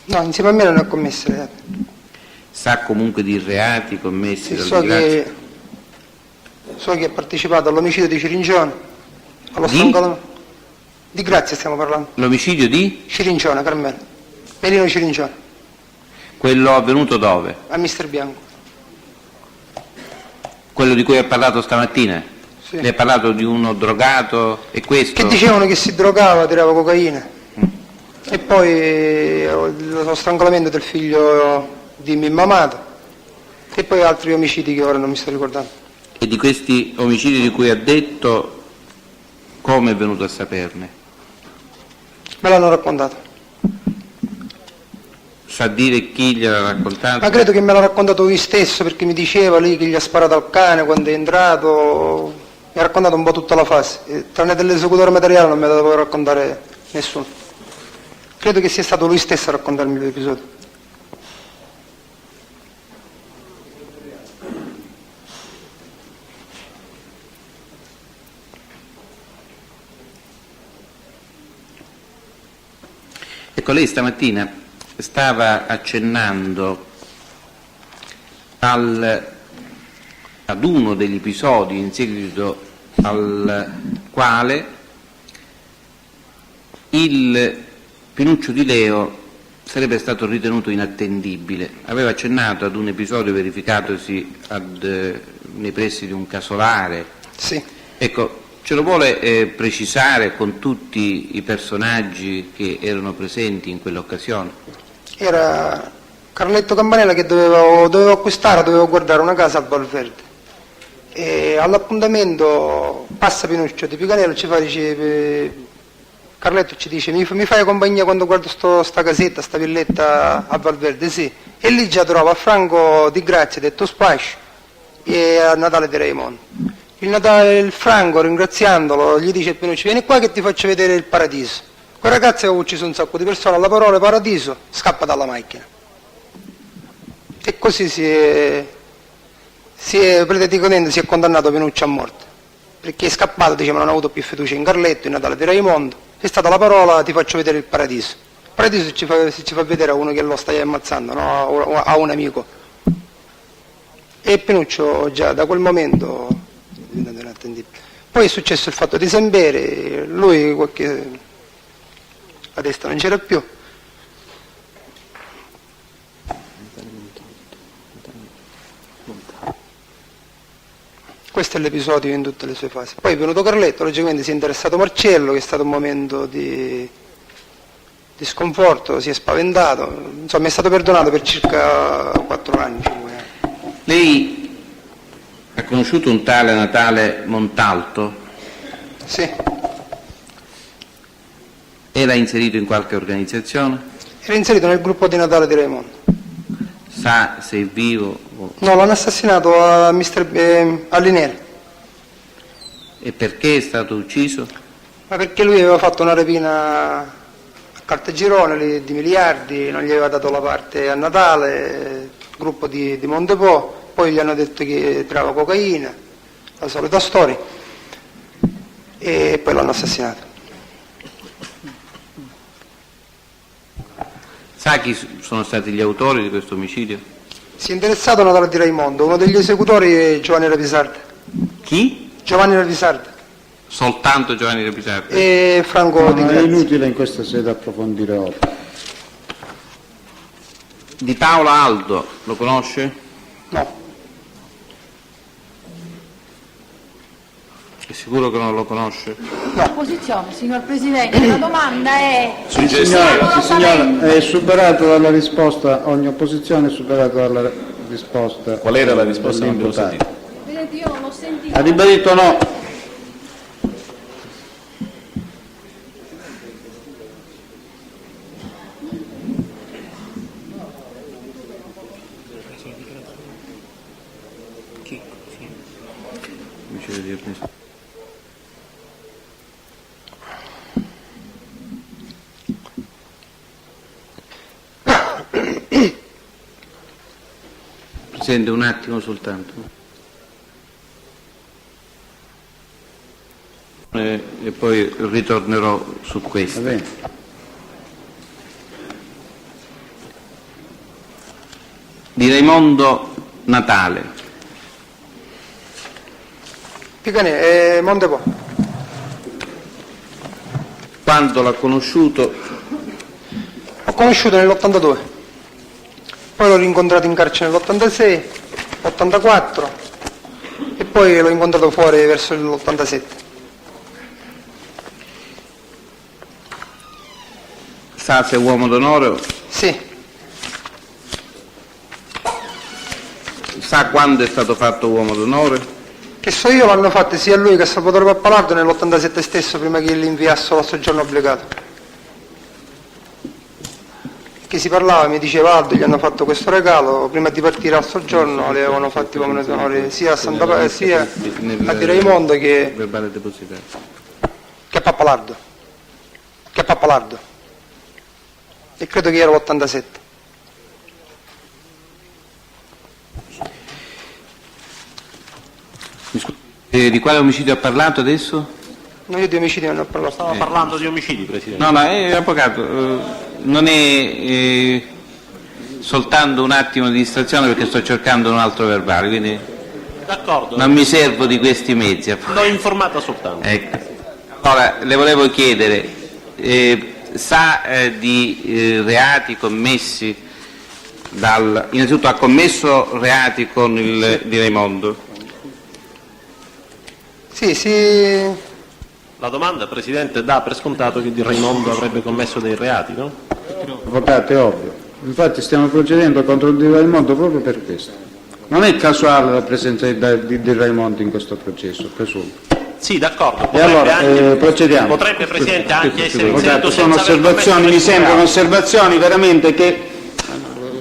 Speaker 1: No, insieme a me non ne ho commessi reati.
Speaker 2: Sa comunque di reati commessi dal
Speaker 1: So
Speaker 2: Di Grazia?
Speaker 1: so che ha partecipato all'omicidio di Cirincione, allo strangolamento. Di Grazia stiamo parlando.
Speaker 2: L'omicidio di?
Speaker 1: Cirincione, Carmelo. Melino Cirincione,
Speaker 2: Quello avvenuto dove?
Speaker 1: a Mister Bianco.
Speaker 2: Quello di cui ha parlato stamattina?
Speaker 1: Sì.
Speaker 2: Lei ha parlato di uno drogato e questo?
Speaker 1: Che dicevano che si drogava, tirava cocaina. E poi lo strangolamento del figlio di Mimma Amato. E poi altri omicidi che ora non mi sto ricordando.
Speaker 2: E di questi omicidi di cui ha detto, come è venuto a saperne?
Speaker 1: Me l'hanno raccontato.
Speaker 2: Sa dire chi gliel'ha raccontato?
Speaker 1: Ma credo che me l'ha raccontato lui stesso, perché mi diceva lì che gli ha sparato al cane quando è entrato. Mi ha raccontato un po' tutta la fase. Tranne dell'esecutore materiale non me la dovevo raccontare nessuno. Credo che sia stato lui stesso a raccontarmi l'episodio.
Speaker 2: Ecco, lei stamattina stava accennando ad uno degli episodi in seguito al quale il Pinuccio Di Leo sarebbe stato ritenuto inattendibile. Aveva accennato ad un episodio verificatosi nei pressi di un casolare.
Speaker 1: Sì.
Speaker 2: Ecco, ce lo vuole precisare con tutti i personaggi che erano presenti in quell'occasione?
Speaker 1: Era Carletto Campanella che dovevo acquistare, dovevo guardare una casa al Valverde. E all'appuntamento passa Pinuccio di Picanello, Carletto ci dice mi fai compagnia quando guardo sta casetta, sta villetta a Valverde? Sì. E lì già trova Franco Di Grazia, detto Spascio, e a Natale di Raimondo. Il Franco, ringraziandolo, gli dice a Pinuccio vieni qua che ti faccio vedere il paradiso. Quel ragazzo aveva ucciso un sacco di persone, alla parola paradiso scappa dalla macchina. E così si è praticamente si è condannato Pinuccio a morte. Perché è scappato, dice ma non ha avuto più fiducia in Carletto, in Natale di Raimondo. È stata la parola ti faccio vedere il paradiso. Il paradiso ci fa vedere a uno che lo stai ammazzando, no? A un amico. E Pinuccio già da quel momento è diventato inattendibile. Poi è successo il fatto di Sembere, lui a destra non c'era più. Questo è l'episodio in tutte le sue fasi. Poi è venuto Carletto, logicamente si è interessato Marcello, che è stato un momento di sconforto, si è spaventato, insomma è stato perdonato per circa 4 anni, 5 anni.
Speaker 2: Lei ha conosciuto un tale Natale Montalto?
Speaker 1: Sì.
Speaker 2: Era inserito in qualche organizzazione?
Speaker 1: Era inserito nel gruppo di Natale di Raimondo.
Speaker 2: Sa se è vivo?
Speaker 1: No, l'hanno assassinato a Linera.
Speaker 2: E perché è stato ucciso?
Speaker 1: Ma perché lui aveva fatto una rapina a Caltagirone di miliardi, non gli aveva dato la parte a Natale, gruppo di Montepò, poi gli hanno detto che tirava cocaina, la solita storia, e poi l'hanno assassinato.
Speaker 2: Sa chi sono stati gli autori di questo omicidio?
Speaker 1: Si è interessato a Natale di Raimondo, uno degli esecutori è Giovanni Rapisarda.
Speaker 2: Chi?
Speaker 1: Giovanni Rapisarda.
Speaker 2: Soltanto Giovanni Rapisarda?
Speaker 1: E Franco Di
Speaker 7: È
Speaker 1: Grazia.
Speaker 7: inutile in questa sede approfondire ora.
Speaker 2: Di Paola Aldo, lo conosce?
Speaker 1: No.
Speaker 2: È sicuro che non lo conosce?
Speaker 11: Opposizione, signor Presidente, la domanda è...
Speaker 7: Signora, è superata dalla risposta, ogni opposizione è superata dalla risposta.
Speaker 12: Qual era la risposta? Non abbiamo
Speaker 7: dell'imputato.
Speaker 12: sentito.
Speaker 11: Presidente, io non l'ho sentito.
Speaker 7: Ha ribadito no.
Speaker 2: Presidente, un attimo soltanto. E poi ritornerò su questo.
Speaker 7: Va bene.
Speaker 2: Di Raimondo Natale.
Speaker 1: Picanè, Montepo.
Speaker 2: Quando l'ha conosciuto?
Speaker 1: L'ho conosciuto nell'82, poi l'ho rincontrato in carcere nell'86, 84 e poi l'ho incontrato fuori verso l'87.
Speaker 2: Sa se è uomo d'onore?
Speaker 1: Sì,
Speaker 2: Sa quando è stato fatto uomo d'onore?
Speaker 1: che so io l'hanno fatto sia lui che Salvatore Pappalardo nell'87 stesso, prima che li inviassero al soggiorno obbligato. Che si parlava, mi diceva Aldo, gli hanno fatto questo regalo, prima di partire al soggiorno li avevano fatti uomini d'onore sia a sia a Di Raimondo che
Speaker 2: Verbale depositario.
Speaker 1: a Pappalardo. E credo che era l'87.
Speaker 2: Mi scusi, di quale omicidio ha parlato adesso?
Speaker 1: No, io di omicidi non ne ho parlato.
Speaker 10: Stavo parlando di omicidi, Presidente.
Speaker 2: No, avvocato, non è soltanto un attimo di distrazione perché sto cercando un altro verbale, quindi
Speaker 10: D'accordo.
Speaker 2: non mi servo di questi mezzi.
Speaker 10: L'ho informata soltanto.
Speaker 2: Ecco. Allora, le volevo chiedere, sa di reati commessi innanzitutto ha commesso reati con il Di Raimondo?
Speaker 1: Sì.
Speaker 10: La domanda, Presidente, dà per scontato che Di Raimondo avrebbe commesso dei reati, no?
Speaker 7: Avvocato, è ovvio. Infatti stiamo procedendo contro il Di Raimondo proprio per questo. Non è casuale la presenza di Raimondo in questo processo, presumo.
Speaker 10: Sì, d'accordo.
Speaker 7: E allora procediamo.
Speaker 10: Potrebbe, Presidente, anche essere
Speaker 7: Avvocato,
Speaker 10: inserito
Speaker 7: sono
Speaker 10: senza aver
Speaker 7: osservazioni,
Speaker 10: commesso
Speaker 7: mi sembrano
Speaker 10: reato.
Speaker 7: osservazioni veramente che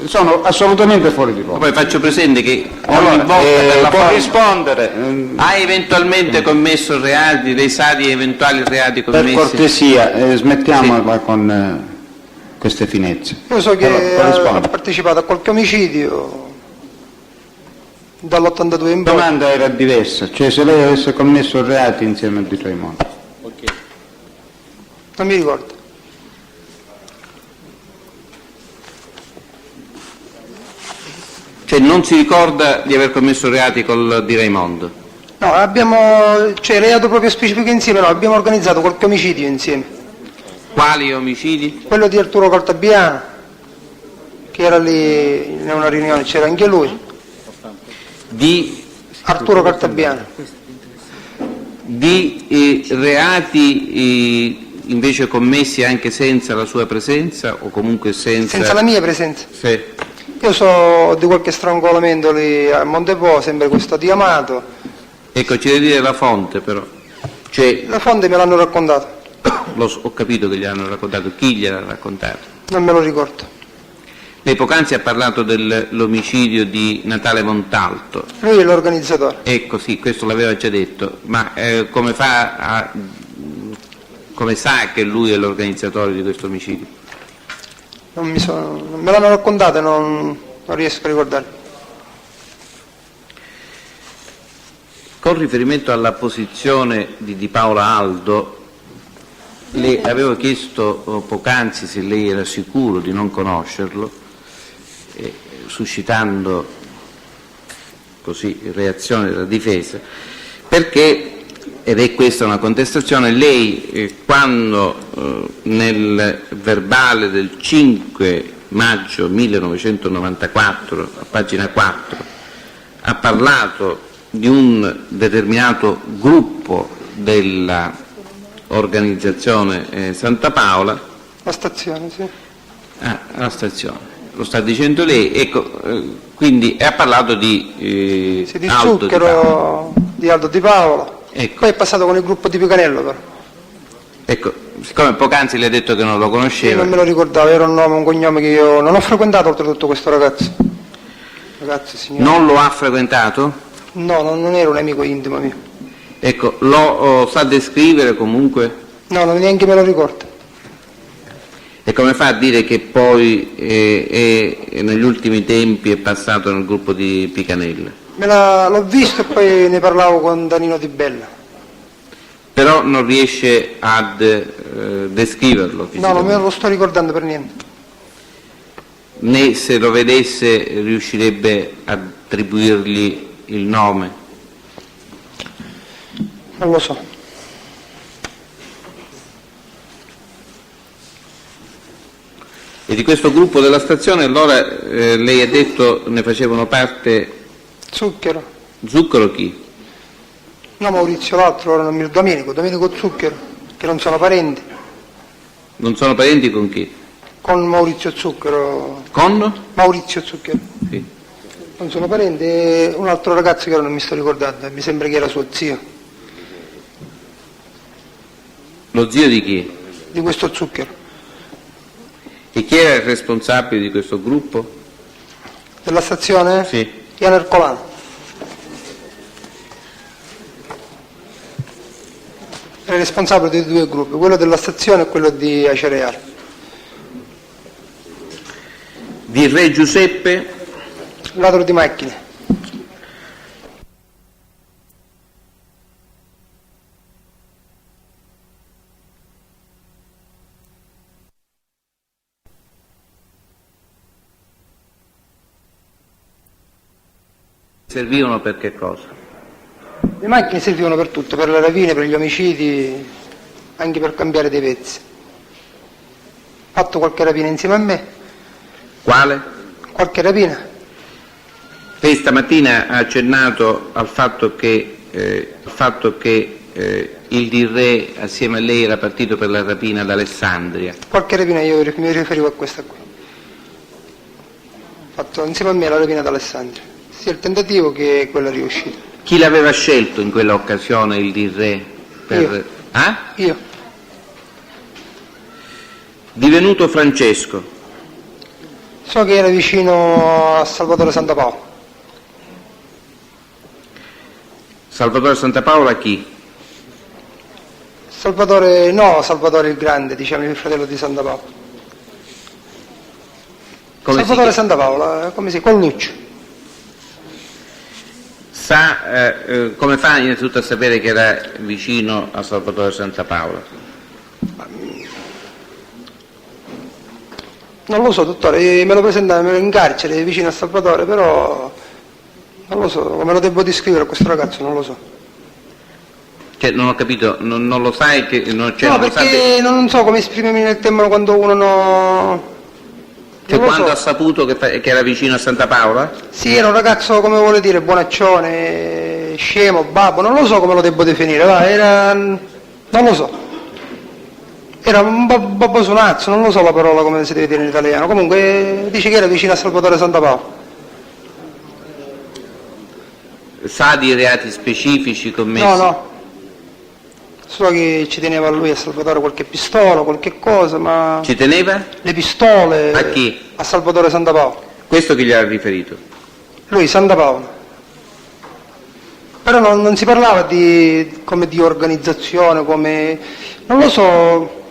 Speaker 7: sono assolutamente fuori di luogo.
Speaker 2: Poi faccio presente che ogni
Speaker 7: Allora,
Speaker 2: volta per la
Speaker 7: può
Speaker 2: forma
Speaker 7: rispondere
Speaker 2: ha eventualmente commesso reati, lei sa di eventuali reati
Speaker 7: per
Speaker 2: commessi?
Speaker 7: cortesia, smettiamola con queste finezze.
Speaker 1: Io so che
Speaker 7: Allora, può
Speaker 1: ha
Speaker 7: rispondere.
Speaker 1: partecipato a qualche omicidio dall'82 in
Speaker 7: La
Speaker 1: poi.
Speaker 7: domanda era diversa, cioè se lei avesse commesso reati insieme a Di Raimondo.
Speaker 1: Non mi ricordo.
Speaker 2: Cioè non si ricorda di aver commesso reati col Di Raimondo?
Speaker 1: No, reato proprio specifico insieme, no, abbiamo organizzato qualche omicidio insieme.
Speaker 2: Quali omicidi?
Speaker 1: Quello di Arturo Caltabiano, che era lì in una riunione, c'era anche lui.
Speaker 2: Di
Speaker 1: Arturo Caltabiano.
Speaker 2: Di reati invece commessi anche senza la sua presenza o comunque
Speaker 1: Senza la mia presenza.
Speaker 2: Sì.
Speaker 1: Io so di qualche strangolamento lì a Montepo, sempre questo di Amato.
Speaker 2: Ecco, ci deve dire la fonte però. Cioè,
Speaker 1: La fonte me l'hanno raccontato,
Speaker 2: ho capito che gli hanno raccontato, chi gliel'ha raccontato?
Speaker 1: non me lo ricordo.
Speaker 2: Lei poc'anzi ha parlato dell'omicidio di Natale Montalto.
Speaker 1: Lui è l'organizzatore.
Speaker 2: Ecco, sì, questo l'aveva già detto, ma come sa che lui è l'organizzatore di questo omicidio?
Speaker 1: Non me l'hanno raccontato e non riesco a ricordare.
Speaker 2: Con riferimento alla posizione di Paola Aldo, le avevo chiesto poc'anzi se lei era sicuro di non conoscerlo, suscitando così reazione della difesa, perché, ed è questa una contestazione, lei quando nel verbale del 5 maggio 1994, a pagina 4, ha parlato di un determinato gruppo della organizzazione Santa Paola.
Speaker 1: La stazione, sì.
Speaker 2: La stazione, lo sta dicendo lei, ecco, quindi ha parlato di
Speaker 1: Sì, di
Speaker 2: Aldo Di Paola.
Speaker 1: Zucchero, di Aldo Di Paola.
Speaker 2: Ecco.
Speaker 1: Poi è passato con il gruppo di Picanello però.
Speaker 2: Ecco, siccome poc'anzi le ha detto che non lo
Speaker 1: Io
Speaker 2: conosceva,
Speaker 1: non me lo ricordavo, era un nome, un cognome che io non ho frequentato oltretutto questo ragazzo. Ragazzo, signore.
Speaker 2: non lo ha frequentato?
Speaker 1: No, non era un amico intimo mio.
Speaker 2: Ecco, lo sa descrivere comunque?
Speaker 1: No, non neanche me lo ricordo.
Speaker 2: E come fa a dire che poi negli ultimi tempi è passato nel gruppo di Picanella?
Speaker 1: L'ho visto e poi ne parlavo con Danilo Di Bella.
Speaker 2: Però non riesce ad descriverlo
Speaker 1: No, non
Speaker 2: fisicamente.
Speaker 1: me lo sto ricordando per niente.
Speaker 2: Né se lo vedesse riuscirebbe ad attribuirgli il nome.
Speaker 1: Non lo so.
Speaker 2: E di questo gruppo della stazione allora lei ha detto ne facevano parte
Speaker 1: Zucchero.
Speaker 2: Zucchero chi?
Speaker 1: No, Maurizio l'altro, ora non mi Domenico Zucchero, che non sono parenti,
Speaker 2: Non sono parenti con chi?
Speaker 1: con Maurizio Zucchero.
Speaker 2: Con?
Speaker 1: Maurizio Zucchero.
Speaker 2: Sì.
Speaker 1: Non sono parenti, e un altro ragazzo che ora non mi sto ricordando, mi sembra che era suo zio,
Speaker 2: Lo zio di chi?
Speaker 1: di questo Zucchero.
Speaker 2: E chi era il responsabile di questo gruppo?
Speaker 1: Della stazione?
Speaker 2: Sì.
Speaker 1: Ian Ercolano. Era il responsabile dei due gruppi, quello della stazione e quello di Acereale.
Speaker 2: Di Re Giuseppe?
Speaker 1: Ladro di macchine.
Speaker 2: Servivano per che cosa?
Speaker 1: Le macchine servivano per tutto, per le rapine, per gli omicidi, anche per cambiare dei pezzi. Ho fatto qualche rapina insieme a me,
Speaker 2: Quale?
Speaker 1: qualche rapina.
Speaker 2: Lei stamattina ha accennato al fatto che il Di Re assieme a lei era partito per la rapina ad Alessandria.
Speaker 1: Qualche rapina io mi riferivo a questa qui. Ho fatto insieme a me la rapina ad Alessandria, sia il tentativo che quella riuscita.
Speaker 2: Chi l'aveva scelto in quella occasione il Di Re?
Speaker 1: Io.
Speaker 2: Ah?
Speaker 1: Io.
Speaker 2: Divenuto Francesco.
Speaker 1: So che era vicino a Salvatore Santapaolo.
Speaker 2: Salvatore Santapaola chi?
Speaker 1: Salvatore il Grande, diciamo, il fratello di Santapaolo.
Speaker 2: Come
Speaker 1: Salvatore
Speaker 2: si
Speaker 1: Santapaolo, come si chiama? Colluccio.
Speaker 2: Come fa innanzitutto a sapere che era vicino a Salvatore Santapaola?
Speaker 1: Non lo so, dottore, me lo presentavano in carcere, vicino a Salvatore, però non lo so, come lo devo descrivere a questo ragazzo, non lo so.
Speaker 2: Cioè, non ho capito, non lo sai che non c'è
Speaker 1: No, perché non so come esprimermi nel tema quando uno non lo
Speaker 2: quando
Speaker 1: so.
Speaker 2: ha saputo che era vicino a Santa Paola?
Speaker 1: Sì, era un ragazzo, come vuole dire, bonaccione, scemo, babbo, non lo so come lo devo definire, va, non lo so. Era un babbo sonazzo, non lo so la parola come si deve dire in italiano, comunque dice che era vicino a Salvatore Santapaolo.
Speaker 2: Sa di reati specifici commessi?
Speaker 1: No. So che ci teneva a lui, a Salvatore, qualche pistola, qualche cosa, ma...
Speaker 2: Ci teneva?
Speaker 1: Le pistole...
Speaker 2: A chi?
Speaker 1: A Salvatore Santapaolo.
Speaker 2: Questo chi gli ha riferito?
Speaker 1: Lui, Santapaolo. Però non si parlava come di organizzazione, come... non lo so...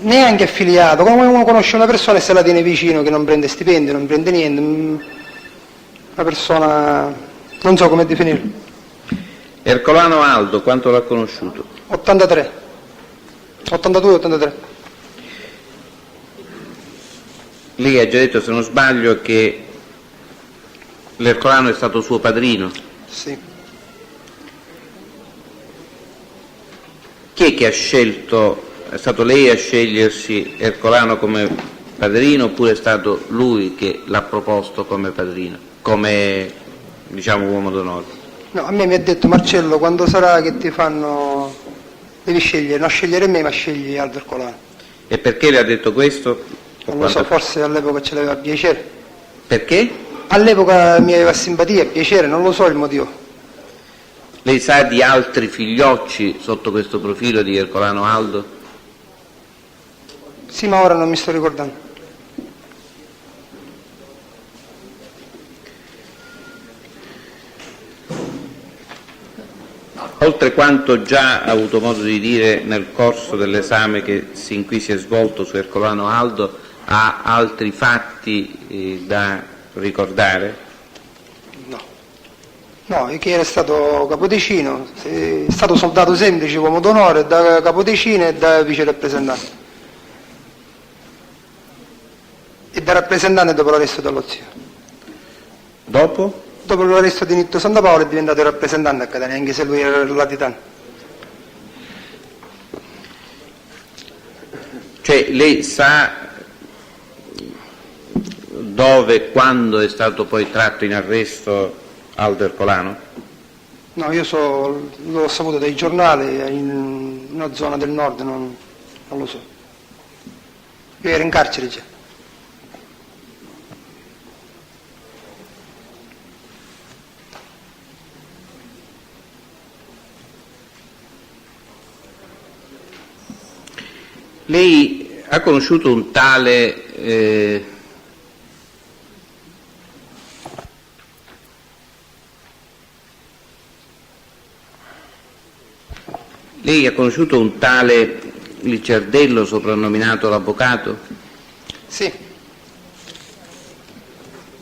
Speaker 1: neanche affiliato, come uno conosce una persona e se la tiene vicino, che non prende stipendio, non prende niente, una persona, non so come definirlo.
Speaker 2: Ercolano Aldo, quanto l'ha conosciuto?
Speaker 1: 83, 82-83.
Speaker 2: Lei ha già detto, se non sbaglio, che l'Ercolano è stato suo padrino.
Speaker 1: Sì.
Speaker 2: Chi è che ha scelto, è stato lei a scegliersi Ercolano come padrino oppure è stato lui che l'ha proposto come padrino, come diciamo uomo d'onore?
Speaker 1: No, a me mi ha detto Marcello, quando sarà che ti fanno, devi scegliere, non scegliere me ma scegli Aldo Ercolano.
Speaker 2: E perché le ha detto questo?
Speaker 1: Non lo so, forse all'epoca ce l'aveva piacere.
Speaker 2: Perché?
Speaker 1: All'epoca mi aveva simpatia, piacere, non lo so il motivo.
Speaker 2: Lei sa di altri figliocci sotto questo profilo di Ercolano Aldo?
Speaker 1: Sì, ma ora non mi sto ricordando.
Speaker 2: oltre quanto già ha avuto modo di dire nel corso dell'esame che sin qui si è svolto su Ercolano Aldo, ha altri fatti da ricordare?
Speaker 1: No, che era stato capodicino, è stato soldato semplice, uomo d'onore, da capodicino e da vice rappresentante. E da rappresentante dopo l'arresto dello zio.
Speaker 2: Dopo?
Speaker 1: Dopo l'arresto di Nitto Santapaolo è diventato il rappresentante a Catania, anche se lui era latitano.
Speaker 2: Cioè lei sa dove e quando è stato poi tratto in arresto Aldo Ercolano?
Speaker 1: No, io l'ho saputo dai giornali, in una zona del nord, non lo so. Io ero in carcere già.
Speaker 2: Lei ha conosciuto un tale Licciardello, soprannominato l'avvocato?
Speaker 1: Sì.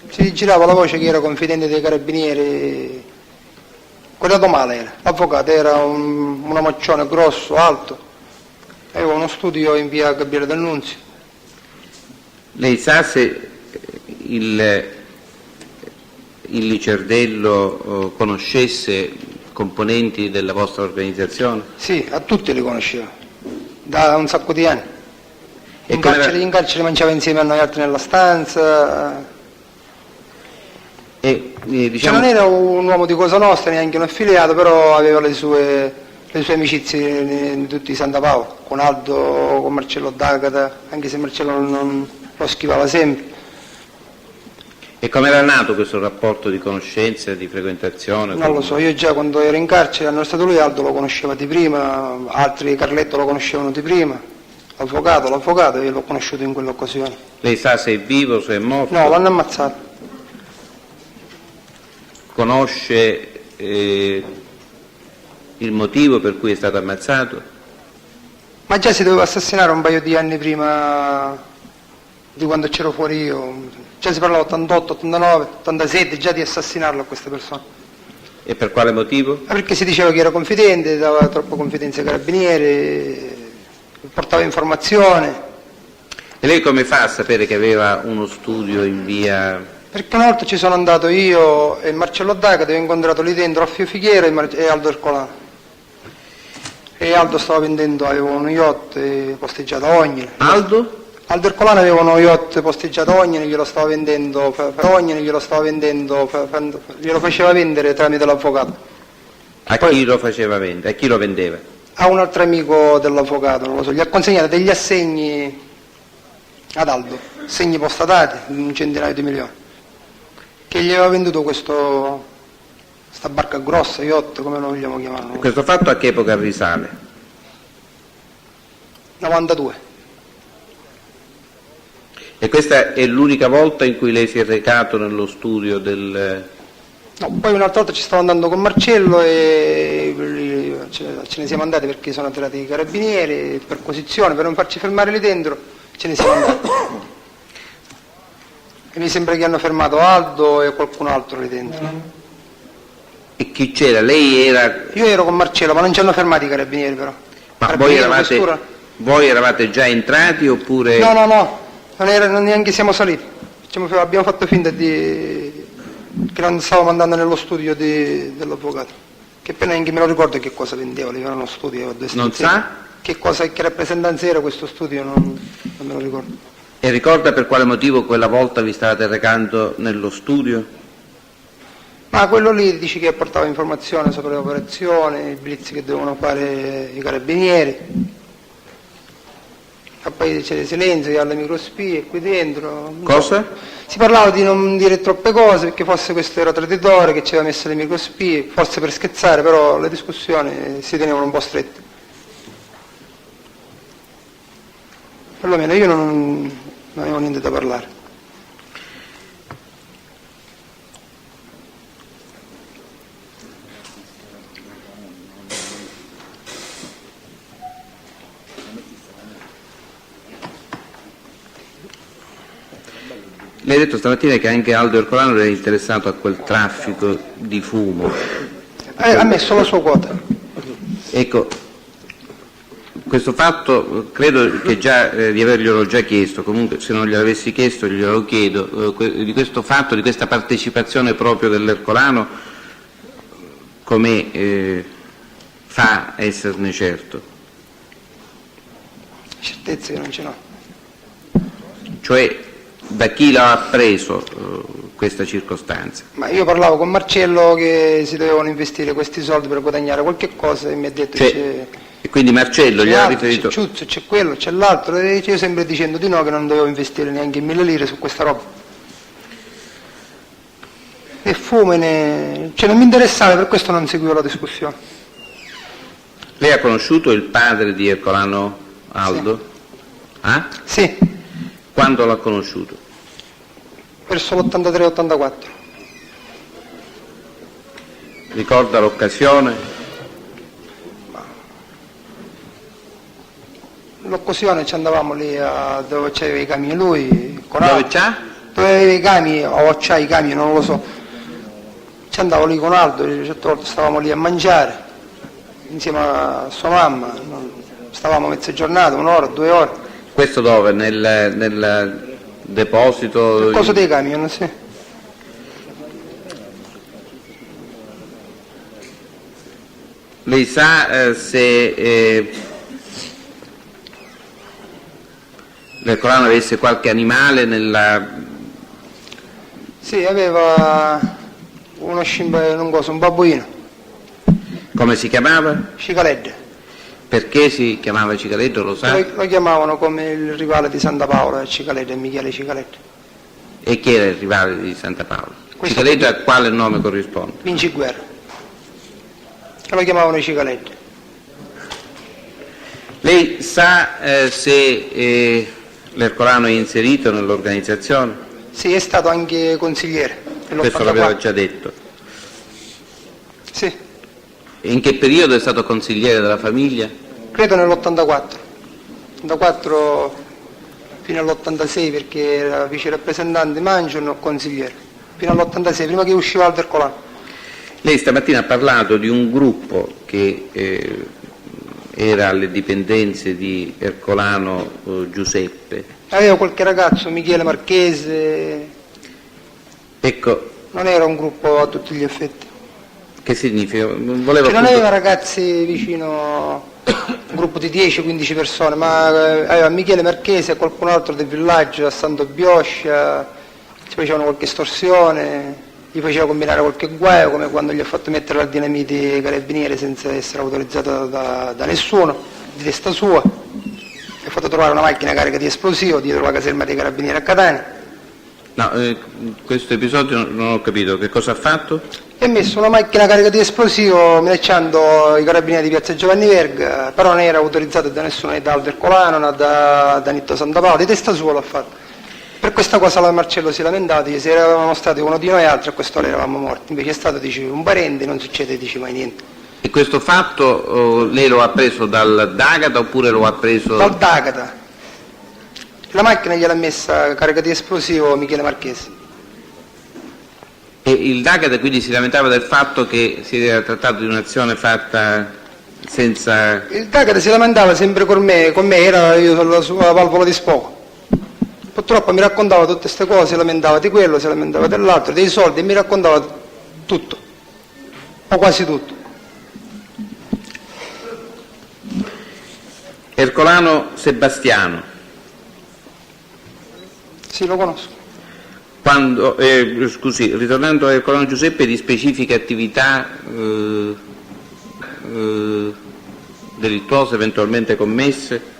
Speaker 1: Si girava la voce che era confidente dei carabinieri, guardato male era. L'avvocato era un omaccione grosso, alto, aveva uno studio in via Gabriele D'Annunzio.
Speaker 2: Lei sa se il Licciardello conoscesse componenti della vostra organizzazione?
Speaker 1: Sì, a tutti li conosceva, da un sacco di anni.
Speaker 2: E
Speaker 1: In carcere mangiava insieme a noi altri nella stanza.
Speaker 2: Diciamo,
Speaker 1: non era un uomo di Cosa Nostra, neanche un affiliato, però aveva le sue amicizie di tutti i Santapaolo, con Aldo, con Marcello D'Agata, anche se Marcello non lo schivava sempre.
Speaker 2: e come era nato questo rapporto di conoscenza, di frequentazione?
Speaker 1: Non lo so, io già quando ero in carcere, hanno stato lui, Aldo lo conosceva di prima, altri Carletto lo conoscevano di prima, l'avvocato, io l'ho conosciuto in quell'occasione.
Speaker 2: Lei sa se è vivo, se è morto?
Speaker 1: No, l'hanno ammazzato.
Speaker 2: Conosce il motivo per cui è stato ammazzato?
Speaker 1: Ma già si doveva assassinare un paio di anni prima di quando c'ero fuori io, già si parlava 88, 89, 87, già di assassinarlo a questa persona.
Speaker 2: E per quale motivo?
Speaker 1: Perché si diceva che era confidente, dava troppa confidenza ai carabinieri, portava informazione.
Speaker 2: E lei come fa a sapere che aveva uno studio in via...
Speaker 1: Perché una volta ci sono andato io e Marcello D'Agata, ho incontrato lì dentro Alfio Fighiera e Aldo Ercolano. E Aldo stava vendendo, aveva uno yacht posteggiato a Ognine.
Speaker 2: Aldo?
Speaker 1: Aldo Ercolano aveva uno yacht posteggiato a Ognine, glielo stava vendendo per Ognine, glielo faceva vendere tramite l'avvocato.
Speaker 2: Chi lo faceva vendere? A chi lo vendeva?
Speaker 1: A un altro amico dell'avvocato, non lo so, gli ha consegnato degli assegni ad Aldo, assegni postatati, un centinaio di milioni, che gli aveva venduto questa barca grossa, yacht, come lo vogliamo chiamare.
Speaker 2: Questo fatto a che epoca risale?
Speaker 1: 92.
Speaker 2: E questa è l'unica volta in cui lei si è recato nello studio del...
Speaker 1: No, poi un'altra volta ci stavo andando con Marcello e ce ne siamo andati perché sono entrati i carabinieri, perquisizione, per non farci fermare lì dentro, ce ne siamo andati. E mi sembra che hanno fermato Aldo e qualcun altro lì dentro.
Speaker 2: E chi c'era? Lei era...
Speaker 1: Io ero con Marcello, ma non ci hanno fermati i carabinieri però.
Speaker 2: Ma voi eravate già entrati oppure...
Speaker 1: No, non neanche siamo saliti. Abbiamo fatto finta che non stavamo andando nello studio dell'avvocato. Che poi neanche me lo ricordo che cosa vendeva, era uno studio.
Speaker 2: Non sa?
Speaker 1: Che rappresentanza era questo studio, non me lo ricordo.
Speaker 2: E ricorda per quale motivo quella volta vi stavate recando nello studio?
Speaker 1: Ma quello lì dici che portava informazioni sopra l'operazione, i blitz che dovevano fare i carabinieri. E poi c'è silenzio, alle microspie qui dentro.
Speaker 2: Cosa?
Speaker 1: Si parlava di non dire troppe cose perché forse questo era traditore, che ci aveva messo le microspie, forse per scherzare, però le discussioni si tenevano un po' strette. Perlomeno io non avevo niente da parlare.
Speaker 2: Lei ha detto stamattina che anche Aldo Ercolano era interessato a quel traffico di fumo.
Speaker 1: Ha messo la sua quota.
Speaker 2: Ecco, questo fatto credo che già di averglielo già chiesto, comunque se non gliel'avessi chiesto glielo chiedo, di questo fatto, di questa partecipazione proprio dell'Ercolano, come fa a esserne certo?
Speaker 1: Certezze che non ce l'ho.
Speaker 2: Cioè, da chi l'ha appreso questa circostanza?
Speaker 1: Ma io parlavo con Marcello che si dovevano investire questi soldi per guadagnare qualche cosa e mi ha detto
Speaker 2: Cioè, e quindi Marcello gli ha riferito...
Speaker 1: C'è Ciuzzo, c'è quello, c'è l'altro, e io sempre dicendo di no, che non dovevo investire neanche 1000 lire su questa roba. E fumene, cioè non mi interessava, per questo non seguivo la discussione.
Speaker 2: Lei ha conosciuto il padre di Ercolano Aldo? Ah?
Speaker 1: Sì,
Speaker 2: Quando l'ha conosciuto?
Speaker 1: verso l'83-84.
Speaker 2: Ricorda l'occasione?
Speaker 1: L'occasione ci andavamo lì dove c'aveva i camion lui, con
Speaker 2: Dove
Speaker 1: Aldo.
Speaker 2: c'ha?
Speaker 1: Dove aveva i camion, o c'ha i camion, non lo so. Ci andavo lì con Aldo, certe volte stavamo lì a mangiare, insieme a sua mamma, stavamo mezza giornata, 1 ora, 2 ore.
Speaker 2: Questo dove? Nel deposito?
Speaker 1: Il coso dei camion, sì.
Speaker 2: Lei sa se l'Ercolano avesse qualche animale nella...
Speaker 1: Sì, aveva uno un babbuino,
Speaker 2: come si chiamava?
Speaker 1: Cicaledde.
Speaker 2: Perché si chiamava Cicaleddo, lo sa?
Speaker 1: Lo chiamavano come il rivale di Santa Paola, Cicaledde, Michele Cicaledde.
Speaker 2: E chi era il rivale di Santa Paola?
Speaker 1: Questo
Speaker 2: Cicaleddo a quale nome corrisponde?
Speaker 1: Vinciguerra. E lo chiamavano Cicaledde.
Speaker 2: Lei sa se l'Ercolano è inserito nell'organizzazione?
Speaker 1: Sì, è stato anche consigliere.
Speaker 2: Questo l'aveva già detto.
Speaker 1: Sì,
Speaker 2: In che periodo è stato consigliere della famiglia?
Speaker 1: credo nell'84. 84 fino all'86 perché era vice rappresentante Mangion o consigliere. Fino all'86, prima che usciva Aldo Ercolano.
Speaker 2: Lei stamattina ha parlato di un gruppo che era alle dipendenze di Ercolano Giuseppe.
Speaker 1: Aveva qualche ragazzo, Michele Marchese,
Speaker 2: Ecco,
Speaker 1: non era un gruppo a tutti gli effetti.
Speaker 2: che significa? Volevo
Speaker 1: Cioè non
Speaker 2: appunto-
Speaker 1: aveva ragazzi vicino, un gruppo di 10-15 persone, ma aveva Michele Marchese e qualcun altro del villaggio, a Santo Bioscia, ci facevano qualche estorsione, gli faceva combinare qualche guaio, come quando gli ha fatto mettere la dinamite ai carabinieri senza essere autorizzato da nessuno, di testa sua. Gli ha fatto trovare una macchina carica di esplosivo dietro la caserma dei carabinieri a Catania.
Speaker 2: No, questo episodio non ho capito, che cosa ha fatto?
Speaker 1: E ha messo una macchina carica di esplosivo minacciando i carabinieri di piazza Giovanni Verga, però non era autorizzato da nessuno, né da Aldo Ercolano, né da Nitto Santa Paola, di testa sua l'ha fatto. Per questa cosa la Marcello si lamentava, dice, se eravamo stati uno di noi altri a quest'ora eravamo morti, invece è stato, dice, un parente, non succede, dice, mai niente.
Speaker 2: E questo fatto lei lo ha preso dal D'Agata oppure lo ha preso...
Speaker 1: Dal D'Agata. La macchina gliel'ha messa carica di esplosivo Michele Marchese.
Speaker 2: E il D'Agata quindi si lamentava del fatto che si era trattato di un'azione fatta senza...
Speaker 1: Il D'Agata si lamentava sempre con me era io sulla sua valvola di sfogo. Purtroppo mi raccontava tutte queste cose, si lamentava di quello, si lamentava dell'altro, dei soldi, e mi raccontava tutto, o quasi tutto.
Speaker 2: Ercolano Sebastiano,
Speaker 1: Sì, lo conosco.
Speaker 2: quando, scusi, ritornando a Ercolano Giuseppe, di specifiche attività delittuose eventualmente commesse,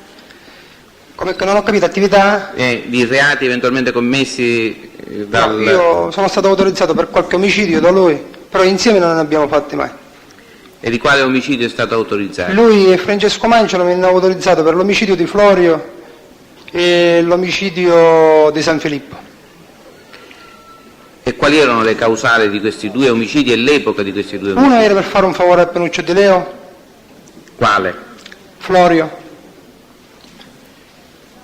Speaker 1: Come che non ho capito, attività?
Speaker 2: di reati eventualmente commessi dal...
Speaker 1: No, io sono stato autorizzato per qualche omicidio da lui, però insieme non ne abbiamo fatti mai.
Speaker 2: E di quale omicidio è stato autorizzato?
Speaker 1: Lui e Francesco Manciolo mi hanno autorizzato per l'omicidio di Florio e l'omicidio di San Filippo.
Speaker 2: E quali erano le causali di questi due omicidi e l'epoca di questi due omicidi?
Speaker 1: Uno era per fare un favore a Penuccio Di Leo,
Speaker 2: Quale?
Speaker 1: Florio,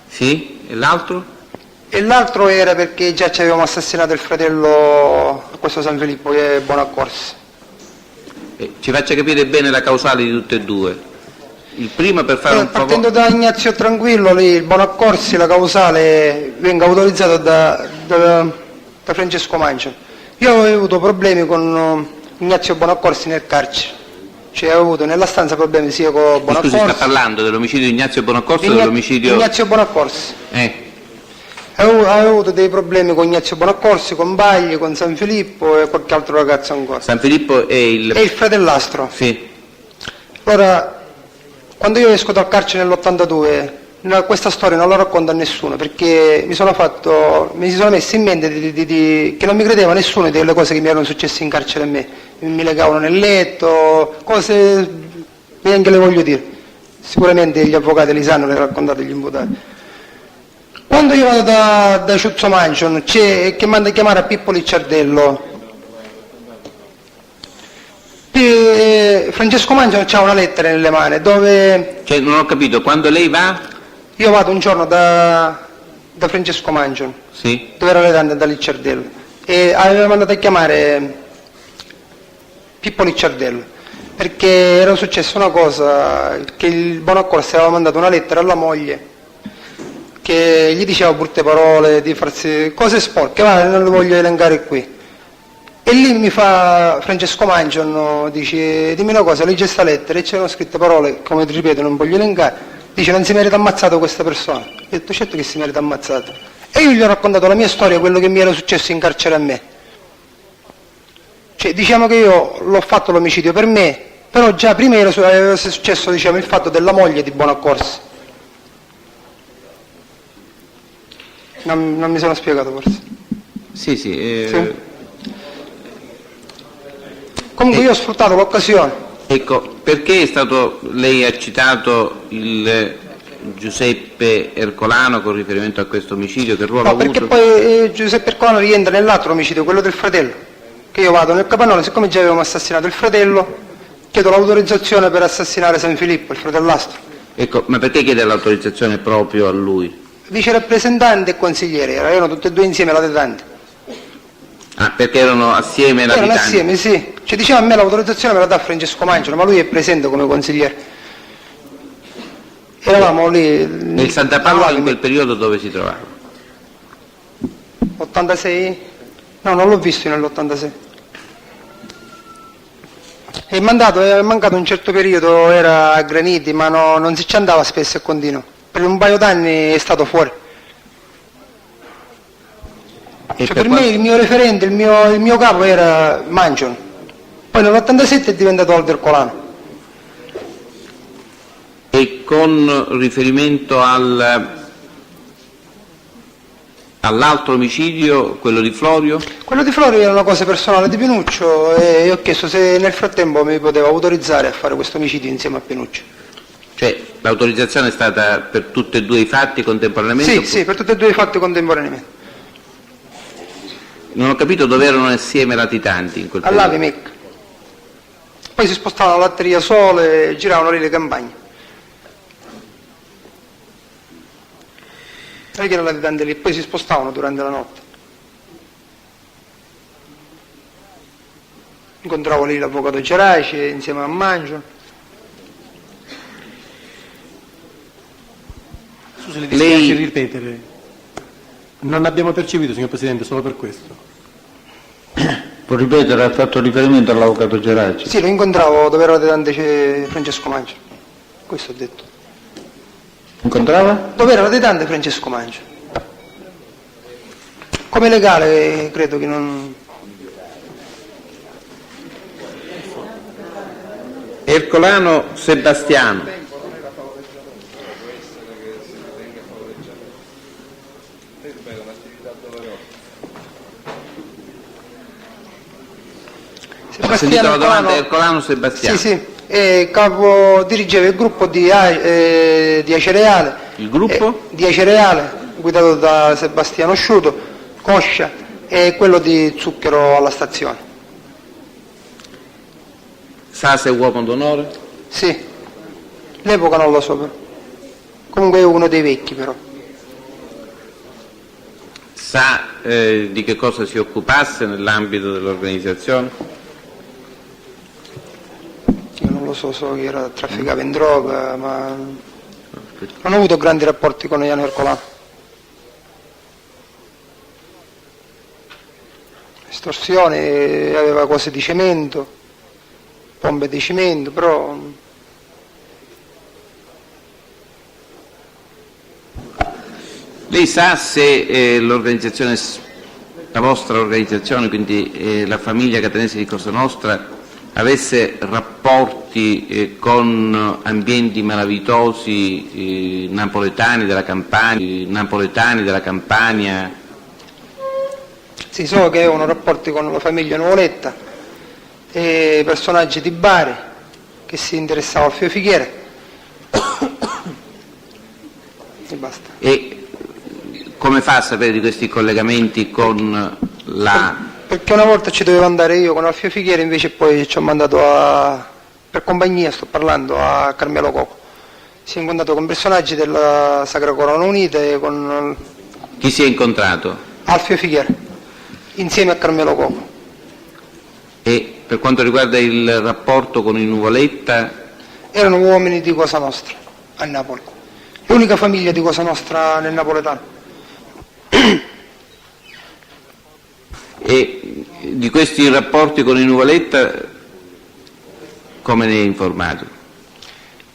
Speaker 2: Sì? E l'altro?
Speaker 1: E l'altro era perché già ci avevamo assassinato il fratello a questo San Filippo, che è Bonaccorsi.
Speaker 2: Ci faccia capire bene la causale di tutte e due. Il primo per fare un
Speaker 1: Partendo da Ignazio Tranquillo, lì, il Bonaccorsi, la causale venga autorizzata da Francesco Mancia. Io avevo avuto problemi con Ignazio Bonaccorsi nel carcere, cioè avevo avuto nella stanza problemi sia con Bonaccorsi.
Speaker 2: Scusi, sta parlando dell'omicidio di Ignazio Bonaccorsi o dell'omicidio...
Speaker 1: Ignazio Bonaccorsi.
Speaker 2: Avevo
Speaker 1: avuto dei problemi con Ignazio Bonaccorsi, con Bagli, con San Filippo e qualche altro ragazzo ancora.
Speaker 2: San Filippo è il...
Speaker 1: È il fratellastro.
Speaker 2: Sì.
Speaker 1: Allora, quando io esco dal carcere nell'82, questa storia non la racconto a nessuno, perché mi si sono messo in mente che non mi credeva nessuno delle cose che mi erano successe in carcere a me. Mi legavano nel letto, cose neanche le voglio dire. Sicuramente gli avvocati li sanno, le raccontate agli imputati. Quando io vado da Ciuzzo Mansion, c'è che manda a chiamare a Pippo Licciardello. Francesco Mansion ha una lettera nelle mani dove...
Speaker 2: Cioè, non ho capito, quando lei va?
Speaker 1: Io vado un giorno da Francesco Mansion,
Speaker 2: sì,
Speaker 1: dove era l'edante da Licciardello, e aveva mandato a chiamare Pippo Licciardello, perché era successa una cosa, che il Bonaccorsi aveva mandato una lettera alla moglie che gli diceva brutte parole, di farsi cose sporche, ma non le voglio elencare qui. E lì mi fa Francesco Mangion, dice, dimmi una cosa, legge questa lettera, e c'erano scritte parole, come ti ripeto, non voglio elencare, dice, non si merita ammazzato questa persona. Io ho detto, certo che si merita ammazzato. E io gli ho raccontato la mia storia, quello che mi era successo in carcere a me. Cioè, diciamo che io l'ho fatto l'omicidio per me, però già prima era successo, diciamo, il fatto della moglie di Bonaccorsi. Non mi sono spiegato forse.
Speaker 2: Sì.
Speaker 1: Sì. Comunque io ho sfruttato l'occasione.
Speaker 2: Ecco, perché è stato, lei ha citato il Giuseppe Ercolano con riferimento a questo omicidio, che ruolo ha avuto?
Speaker 1: Perché poi Giuseppe Ercolano rientra nell'altro omicidio, quello del fratello, che io vado nel capannone, siccome già avevamo assassinato il fratello, chiedo l'autorizzazione per assassinare San Filippo, il fratellastro.
Speaker 2: Ecco, ma perché chiede l'autorizzazione proprio a lui?
Speaker 1: Vice rappresentante e consigliere, erano tutti e due insieme latitanti.
Speaker 2: Ah, perché erano assieme latitanti?
Speaker 1: Erano assieme, sì. Cioè, diceva a me l'autorizzazione me la dà Francesco Mangiano, ma lui è presente come consigliere. Eravamo lì...
Speaker 2: Nel Santa Paola in quel periodo dove si trovava?
Speaker 1: 86? No, non l'ho visto nell'86. È mancato un certo periodo, era a Graniti, ma non si ci andava spesso e continuo. Per un paio d'anni è stato fuori. Cioè, per me il mio referente, il mio capo era Mangion. Poi nell'87 è diventato Aldo Ercolano.
Speaker 2: E con riferimento all'altro omicidio, quello di Florio?
Speaker 1: Quello di Florio era una cosa personale di Pinuccio e io ho chiesto se nel frattempo mi poteva autorizzare a fare questo omicidio insieme a Pinuccio.
Speaker 2: Cioè, l'autorizzazione è stata per tutti e due i fatti contemporaneamente?
Speaker 1: Sì, per tutti e due i fatti contemporaneamente.
Speaker 2: Non ho capito dove erano assieme latitanti in quel periodo.
Speaker 1: All'Avimec. Poi si spostavano alla Latteria Sole e giravano lì le campagne. Perché erano latitanti lì, poi si spostavano durante la notte. Incontravo lì l'avvocato Geraci insieme a Mangio.
Speaker 12: Scusi, le dispiace ripetere. Non abbiamo percepito, signor Presidente, solo per questo.
Speaker 7: Può ripetere, ha fatto riferimento all'avvocato Geraci?
Speaker 1: Sì, lo incontravo dove era latitante Francesco Mangio. Questo ho detto.
Speaker 7: Incontrava?
Speaker 1: Dove era latitante Francesco Mangio. Come legale credo che non...
Speaker 2: Ercolano Sebastiano.
Speaker 1: Sebastiano
Speaker 2: Ercolano Sebastiano.
Speaker 1: Sì, dirigeva il gruppo di Acereale.
Speaker 2: Il gruppo?
Speaker 1: Di Acereale, guidato da Sebastiano Sciuto, Coscia, e quello di Zucchero alla stazione.
Speaker 2: Sa se è uomo d'onore?
Speaker 1: Sì, l'epoca non lo so però. Comunque è uno dei vecchi però.
Speaker 2: Sa di che cosa si occupasse nell'ambito dell'organizzazione?
Speaker 1: Io non lo so, so che trafficava in droga, ma non ho avuto grandi rapporti con Iano Ercolano. Estorsione, aveva cose di cemento, pompe di cemento, però
Speaker 2: Lei sa se l'organizzazione, la vostra organizzazione, quindi la famiglia catanese di Cosa Nostra, avesse rapporti con ambienti malavitosi napoletani della Campania?
Speaker 1: sì, so che avevano rapporti con la famiglia Nuvoletta e personaggi di Bari che si interessavano al Fio Fighiere e basta.
Speaker 2: E come fa a sapere di questi collegamenti con la...
Speaker 1: Perché una volta ci dovevo andare io con Alfio Fighiere, invece poi ci ho mandato per compagnia, sto parlando, a Carmelo Coco. Si è incontrato con personaggi della Sacra Corona Unita e con...
Speaker 2: Chi si è incontrato?
Speaker 1: Alfio Fighiere, insieme a Carmelo Coco.
Speaker 2: E per quanto riguarda il rapporto con i Nuvoletta?
Speaker 1: Erano uomini di Cosa Nostra a Napoli, l'unica famiglia di Cosa Nostra nel napoletano.
Speaker 2: E di questi rapporti con i Nuvoletta come ne è informato?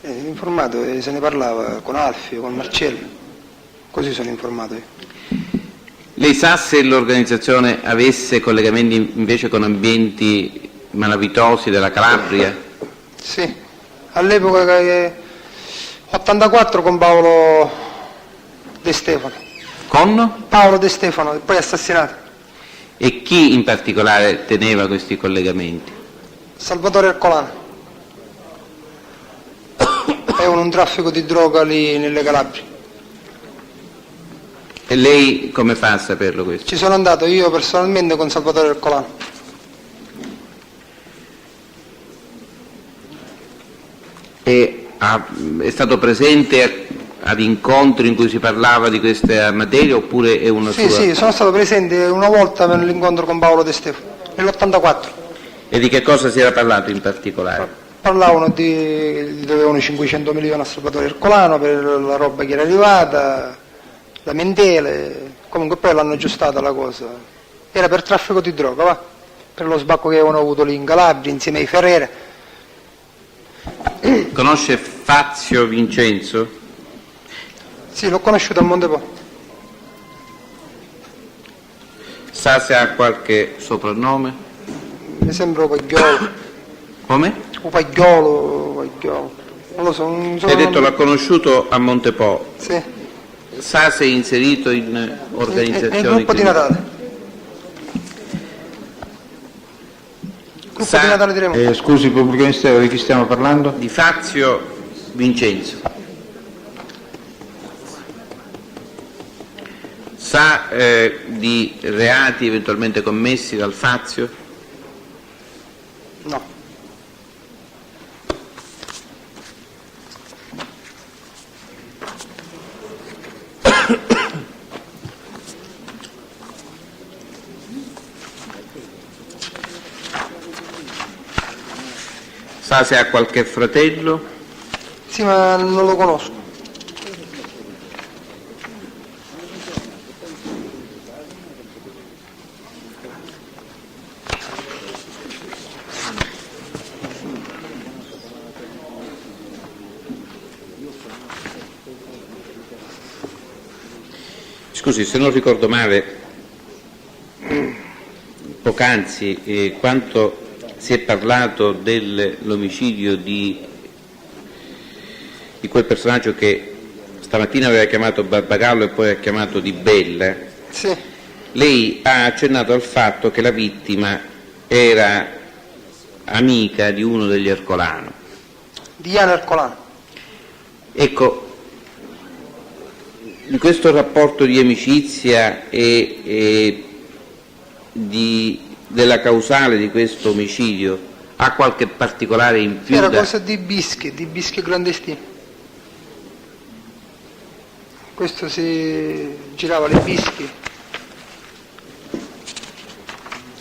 Speaker 1: Informato, se ne parlava con Alfio, con Marcello, così sono informato io.
Speaker 2: Lei sa se l'organizzazione avesse collegamenti invece con ambienti malavitosi della Calabria?
Speaker 1: Sì, all'epoca 84 con Paolo De Stefano.
Speaker 2: Con?
Speaker 1: Paolo De Stefano, poi assassinato.
Speaker 2: E chi in particolare teneva questi collegamenti?
Speaker 1: Salvatore Ercolano. Avevano un traffico di droga lì nelle Calabrie.
Speaker 2: E lei come fa a saperlo questo?
Speaker 1: Ci sono andato io personalmente con Salvatore Ercolano.
Speaker 2: E è stato presente ad incontri in cui si parlava di questa materia oppure è una
Speaker 1: Sì,
Speaker 2: sua...
Speaker 1: sì, sono stato presente una volta per l'incontro con Paolo De Stefano, nell'84.
Speaker 2: E di che cosa si era parlato in particolare?
Speaker 1: Parlavano dovevano 500 milioni a Salvatore Ercolano per la roba che era arrivata, lamentele, comunque poi l'hanno aggiustata la cosa. Era per traffico di droga, va? Per lo sbacco che avevano avuto lì in Calabria insieme ai Ferrere.
Speaker 2: Conosce Fazio Vincenzo?
Speaker 1: Sì, l'ho conosciuto a Montepo.
Speaker 2: Sa se ha qualche soprannome?
Speaker 1: Mi sembra Upagliolo.
Speaker 2: Come?
Speaker 1: Upagliolo. Non lo so.
Speaker 2: Hai detto l'ha conosciuto a Montepo.
Speaker 1: Sì.
Speaker 2: Sa se è inserito in organizzazioni...
Speaker 1: Nel gruppo di Natale. Gruppo di Natale di Remo.
Speaker 7: Scusi, pubblico ministero, di chi stiamo parlando?
Speaker 2: Di Fazio Vincenzo. Sa di reati eventualmente commessi dal Fazio?
Speaker 1: No.
Speaker 2: Sa se ha qualche fratello?
Speaker 1: Sì, ma non lo conosco.
Speaker 2: Scusi, se non ricordo male, poc'anzi, quanto si è parlato dell'omicidio di quel personaggio che stamattina aveva chiamato Barbagallo e poi ha chiamato Di Bella,
Speaker 1: Sì.
Speaker 2: lei ha accennato al fatto che la vittima era amica di uno degli Ercolano.
Speaker 1: Di Iano Ercolano.
Speaker 2: Ecco, in questo rapporto di amicizia e della causale di questo omicidio ha qualche particolare in più?
Speaker 1: Era cosa di bischi clandestini. Questo si girava le bischi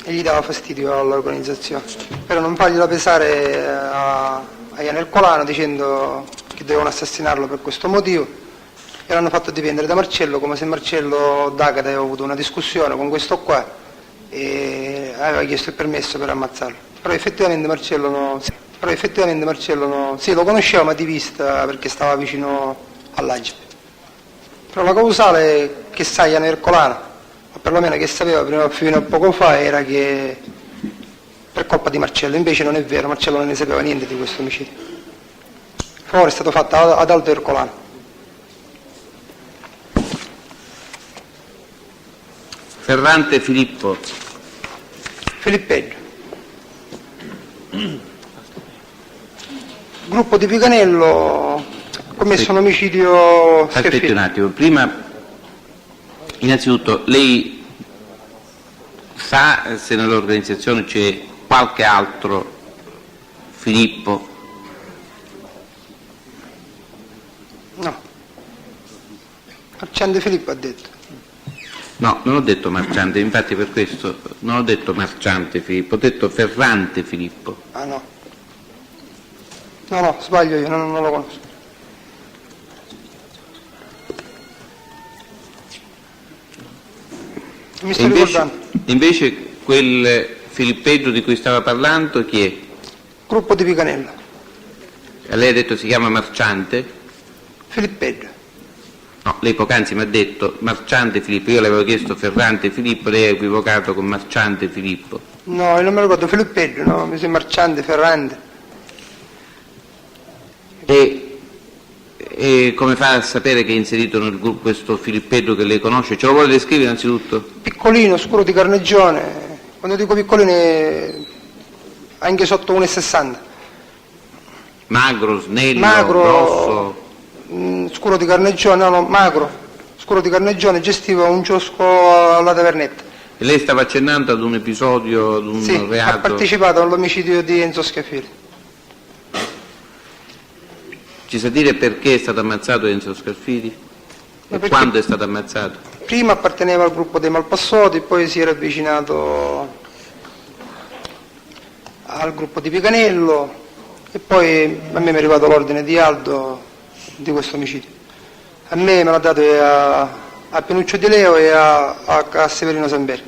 Speaker 1: e gli dava fastidio all'organizzazione, per non fargliela pesare a Ian Ercolano dicendo che dovevano assassinarlo per questo motivo, e l'hanno fatto dipendere da Marcello, come se Marcello D'Agata aveva avuto una discussione con questo qua e aveva chiesto il permesso per ammazzarlo. Però effettivamente Marcello sì, lo conosceva, ma di vista, perché stava vicino all'Agip. Però la causale che sa Ian Ercolano, o perlomeno che sapeva fino a poco fa, era che per colpa di Marcello. Invece non è vero, Marcello non ne sapeva niente di questo omicidio. Il favore è stato fatto ad Aldo Ercolano.
Speaker 2: Ferrante Filippo.
Speaker 1: Filippeggio. Gruppo di Picanello ha commesso un omicidio
Speaker 2: Aspetti
Speaker 1: Schiaffino.
Speaker 2: un attimo, prima innanzitutto lei sa se nell'organizzazione c'è qualche altro Filippo?
Speaker 1: No. Marciante Filippo ha detto.
Speaker 2: No, non ho detto Marciante, infatti per questo non ho detto Marciante Filippo, ho detto Ferrante Filippo.
Speaker 1: Ah no. No, sbaglio io, non lo conosco. Mi sto ricordando.
Speaker 2: Invece quel Filippeggio di cui stava parlando chi è?
Speaker 1: Gruppo di Picanello.
Speaker 2: E lei ha detto si chiama Marciante?
Speaker 1: Filippeggio.
Speaker 2: No, lei poc'anzi mi ha detto Marciante Filippo, io le avevo chiesto Ferrante Filippo, lei ha equivocato con Marciante Filippo.
Speaker 1: No, io non me lo ricordo, Filippeggio, no, mi sembra Marciante, Ferrante.
Speaker 2: E come fa a sapere che è inserito nel gruppo questo Filippeggio che lei conosce? Ce lo vuole descrivere innanzitutto?
Speaker 1: Piccolino, scuro di carnegione, quando dico piccolino è anche sotto 1,60.
Speaker 2: Magro, snello,
Speaker 1: Magro,
Speaker 2: grosso?
Speaker 1: Scuro di carnegione, no, magro, scuro di carnegione, gestiva un chiosco alla Tavernetta.
Speaker 2: E lei stava accennando ad un episodio, ad un
Speaker 1: Sì,
Speaker 2: reato?
Speaker 1: ha partecipato all'omicidio di Enzo Schiaffini.
Speaker 2: Ci sa dire perché è stato ammazzato Enzo Schiaffini? E quando è stato ammazzato?
Speaker 1: Prima apparteneva al gruppo dei Malpassoti, poi si era avvicinato al gruppo di Picanello e poi a me mi è arrivato l'ordine di Aldo di questo omicidio. A me me l'ha dato a Pinuccio Di Leo e a Severino Samberi.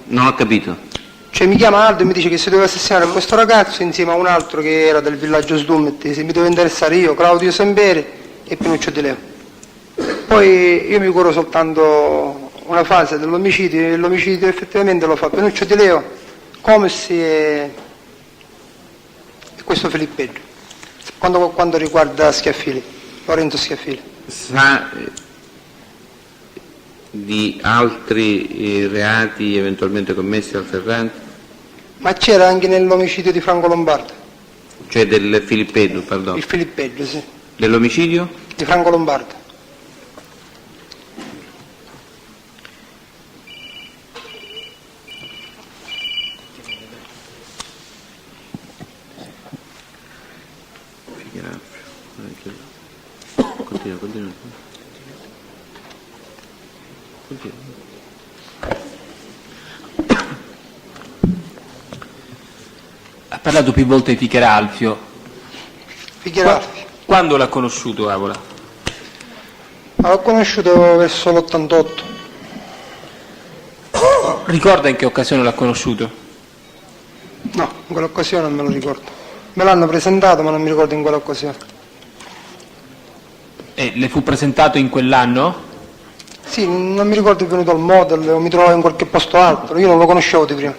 Speaker 2: Non ho capito.
Speaker 1: Cioè mi chiama Aldo e mi dice che si doveva assassinare questo ragazzo insieme a un altro che era del villaggio Sdummet, se mi devo interessare io, Claudio Samberi e Pinuccio Di Leo. Poi io mi curo soltanto una fase dell'omicidio e l'omicidio effettivamente lo fa Pinuccio Di Leo, Comessi e questo Filippeggio, quando riguarda Schiaffili, Lorenzo Schiaffili.
Speaker 2: Sa di altri reati eventualmente commessi dal Ferrante?
Speaker 1: Ma c'era anche nell'omicidio di Franco Lombardo.
Speaker 2: Cioè del Filippeggio, perdono.
Speaker 1: Il Filippeggio, sì.
Speaker 2: Dell'omicidio?
Speaker 1: Di Franco Lombardo.
Speaker 2: Continua.
Speaker 13: Ha parlato più volte di Ficheralfio.
Speaker 1: Ficheralfio.
Speaker 13: Quando l'ha conosciuto Avola?
Speaker 1: L'ho conosciuto verso l'88.
Speaker 13: Ricorda in che occasione l'ha conosciuto?
Speaker 1: No, in quell'occasione non me lo ricordo. Me l'hanno presentato ma non mi ricordo in quale occasione.
Speaker 13: E le fu presentato in quell'anno?
Speaker 1: Sì, non mi ricordo, è venuto al Model o mi trovavo in qualche posto altro, io non lo conoscevo di prima.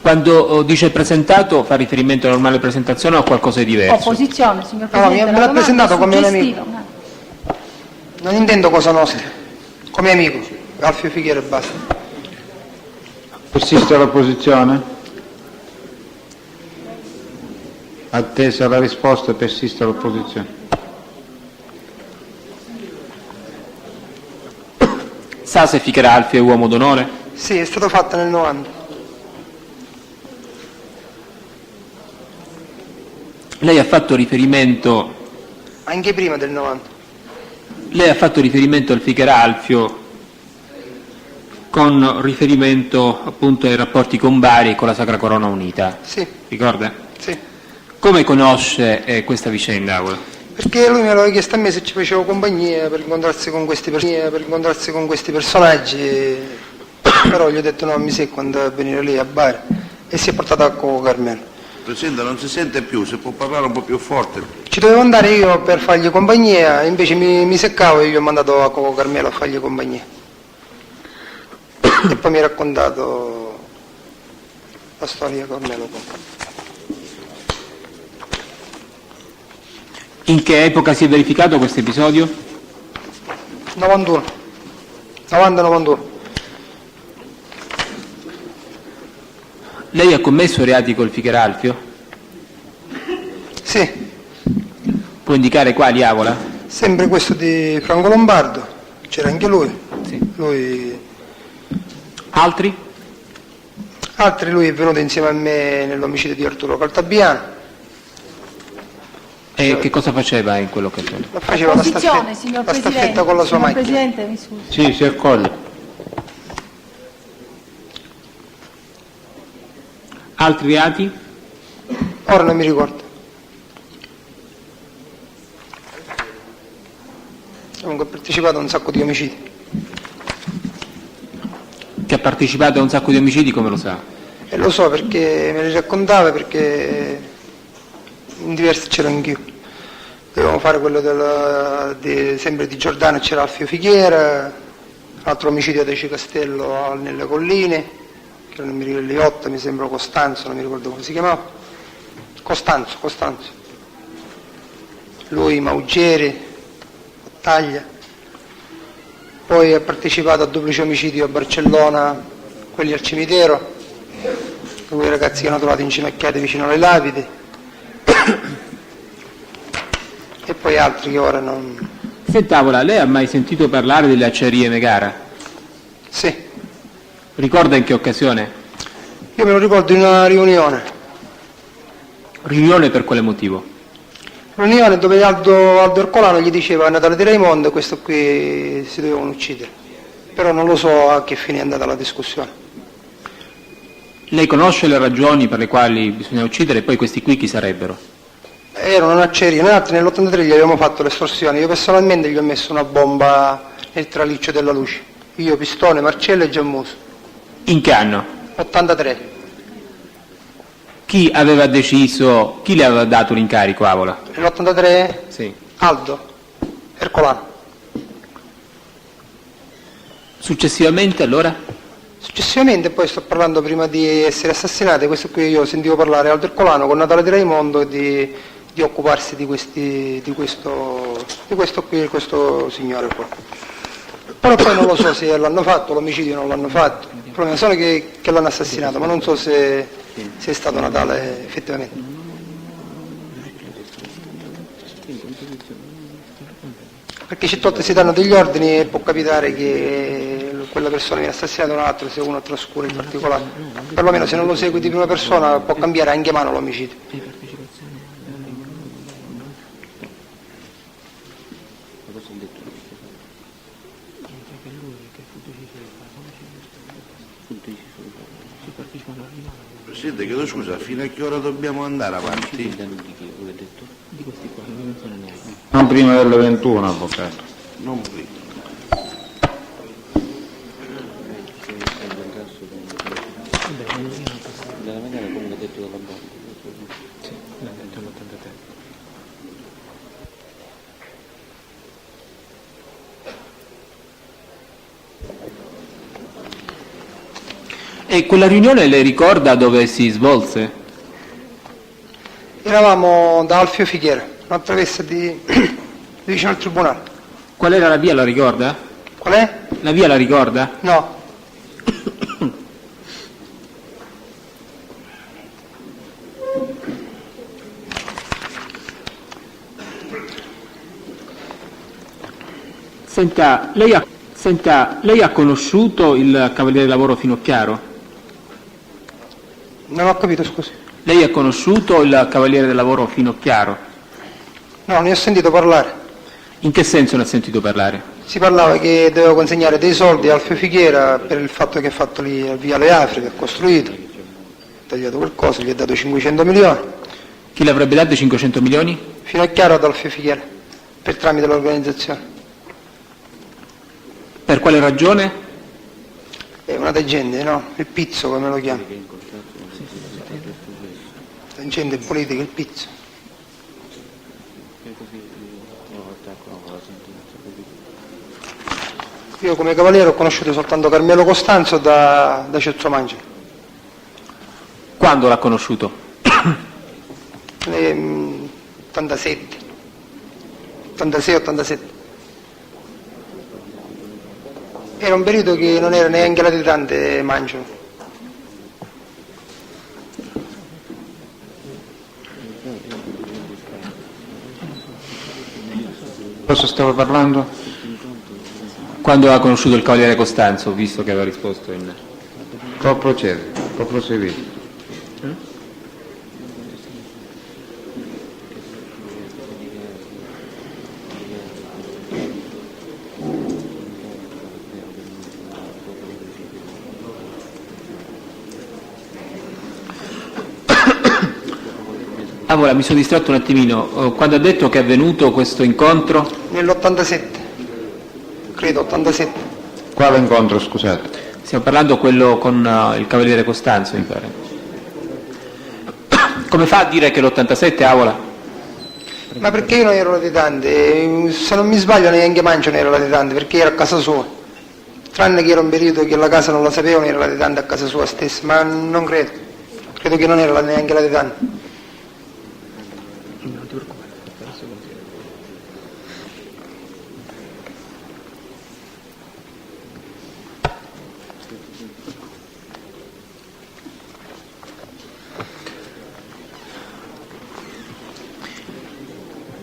Speaker 13: Quando dice presentato fa riferimento a normale presentazione o a qualcosa di diverso?
Speaker 11: Opposizione, signor
Speaker 1: No,
Speaker 11: Presidente.
Speaker 1: me l'ha
Speaker 11: la
Speaker 1: presentato
Speaker 11: domanda
Speaker 1: come un
Speaker 11: è
Speaker 1: amico.
Speaker 11: suggestiva.
Speaker 1: Non intendo cosa nostra, come amico, Alfio Fighiera e basta.
Speaker 7: Persiste l'opposizione? Attesa la risposta, persiste l'opposizione.
Speaker 13: Sa se Ficheralfio è uomo d'onore?
Speaker 1: Sì, è stato fatto nel 90.
Speaker 13: Lei ha fatto riferimento
Speaker 1: anche prima del 90.
Speaker 13: Lei ha fatto riferimento al Fichera Alfio con riferimento appunto ai rapporti con Bari e con la Sacra Corona Unita.
Speaker 1: Sì.
Speaker 13: Ricorda?
Speaker 1: Sì.
Speaker 13: Come conosce questa vicenda?
Speaker 1: Perché lui mi aveva chiesto a me se ci facevo compagnia per incontrarsi con questi personaggi, però gli ho detto no, mi secco a venire lì a Bari e si è portato a Coco Carmelo.
Speaker 8: Presidente, non si sente più, se può parlare un po' più forte.
Speaker 1: Ci dovevo andare io per fargli compagnia, invece mi seccavo e gli ho mandato a Coco Carmelo a fargli compagnia. E poi mi ha raccontato la storia Carmelo.
Speaker 13: In che epoca si è verificato questo episodio?
Speaker 1: 91. 90-91.
Speaker 13: Lei ha commesso reati col Fichera Alfio?
Speaker 1: Sì.
Speaker 13: Può indicare quali, Avola?
Speaker 1: Sempre questo di Franco Lombardo, c'era anche lui.
Speaker 13: Sì.
Speaker 1: Lui...
Speaker 13: Altri?
Speaker 1: Altri, lui è venuto insieme a me nell'omicidio di Arturo Caltabiano.
Speaker 13: E che cosa faceva in quell'occasione?
Speaker 1: Faceva la staffetta con la sua macchina.
Speaker 11: Presidente, mi scusi.
Speaker 7: Sì, si accoglie.
Speaker 13: Altri reati?
Speaker 1: Ora non mi ricordo. Comunque ho partecipato a un sacco di omicidi.
Speaker 13: Che ha partecipato a un sacco di omicidi, come lo sa?
Speaker 1: E lo so perché me li raccontava, perché in diversi c'ero anch'io. Dovevamo fare quello sempre di Giordano, c'era Alfio Fighiera, altro omicidio a Deci Castello nelle colline, che non mi ricordo, Liotta, mi sembra Costanzo, non mi ricordo come si chiamava. Costanzo. Lui, Maugeri, Battaglia. Poi ha partecipato a duplice omicidio a Barcellona, quelli al cimitero, quei ragazzi che hanno trovato inginocchiati vicino alle lapidi. E poi altri che ora non...
Speaker 13: Sent'Avola, lei ha mai sentito parlare delle Acciaierie Megara?
Speaker 1: Sì.
Speaker 13: Ricorda in che occasione?
Speaker 1: Io me lo ricordo in una riunione.
Speaker 13: Riunione per quale motivo?
Speaker 1: Riunione dove Aldo Ercolano gli diceva a Natale di Raimondo questo qui si dovevano uccidere. Però non lo so a che fine è andata la discussione.
Speaker 13: Lei conosce le ragioni per le quali bisogna uccidere e poi questi qui chi sarebbero?
Speaker 1: Erano un'acciaieria, noi altri nell'83 gli avevamo fatto l'estorsione, io personalmente gli ho messo una bomba nel traliccio della luce, io, Pistone, Marcello e Giammuso.
Speaker 13: In che anno?
Speaker 1: 83.
Speaker 13: Chi aveva deciso, chi le aveva dato l'incarico, Avola?
Speaker 1: Nell'83?
Speaker 13: Sì.
Speaker 1: Aldo Ercolano.
Speaker 13: Successivamente allora?
Speaker 1: Successivamente, poi sto parlando prima di essere assassinati, questo qui io sentivo parlare Aldo Ercolano con Natale di Raimondo di occuparsi di questo signore qua. Però poi non lo so se l'hanno fatto, l'omicidio non l'hanno fatto, il problema sono che l'hanno assassinato, ma non so se è stato Natale effettivamente. Perché c'è si danno degli ordini e può capitare che quella persona viene assassinata da un altro se uno trascura in particolare. Perlomeno se non lo segui di prima persona può cambiare anche mano l'omicidio.
Speaker 8: Presidente, chiedo scusa, fino a che ora dobbiamo andare avanti?
Speaker 7: Non prima delle 21, avvocato.
Speaker 8: Non prima.
Speaker 13: E quella riunione le ricorda dove si svolse?
Speaker 1: Eravamo da Alfio Fighiera, una travessa di vicino al tribunale.
Speaker 13: Qual era la via, la ricorda?
Speaker 1: Qual è?
Speaker 13: La via la ricorda?
Speaker 1: No.
Speaker 13: Senta, lei ha conosciuto il Cavaliere Lavoro Finocchiaro?
Speaker 1: Non ho capito, scusi.
Speaker 13: Lei ha conosciuto il Cavaliere del Lavoro Finocchiaro?
Speaker 1: No, ne ho sentito parlare.
Speaker 13: In che senso ne ha sentito parlare?
Speaker 1: Si parlava che doveva consegnare dei soldi a Alfio Fighiera per il fatto che ha fatto lì al Viale Africa, ha costruito, ha tagliato qualcosa, gli ha dato 500 milioni.
Speaker 13: Chi le avrebbe dato 500 milioni?
Speaker 1: Fino a chiaro ad Alfio Fighiera, per tramite l'organizzazione.
Speaker 13: Per quale ragione?
Speaker 1: È una tangente, no? Il pizzo, come lo chiama. Tangente politica, il pizzo. Io come cavaliere ho conosciuto soltanto Carmelo Costanzo da Cezzomangelo.
Speaker 13: Quando l'ha conosciuto?
Speaker 1: 87, 86-87. Era un periodo che non era neanche latitante Mangelo.
Speaker 7: Cosa stavo parlando?
Speaker 13: Quando ha conosciuto il Cavaliere Costanzo, visto che aveva risposto in...
Speaker 7: Può proseguire.
Speaker 13: Ah, voilà, mi sono distratto un attimino. Quando ha detto che è avvenuto questo incontro?
Speaker 1: Nell'87, credo 87.
Speaker 7: Quale incontro, scusate?
Speaker 13: Stiamo parlando quello con il Cavaliere Costanzo, mi pare. Come fa a dire che l'87 Avola?
Speaker 1: Ma perché io non ero latitante? Se non mi sbaglio neanche Mangio non era latitante, perché era a casa sua. Tranne che era un periodo che la casa non la sapevano, era latitante a casa sua stessa, ma non credo. Credo che non era neanche latitante.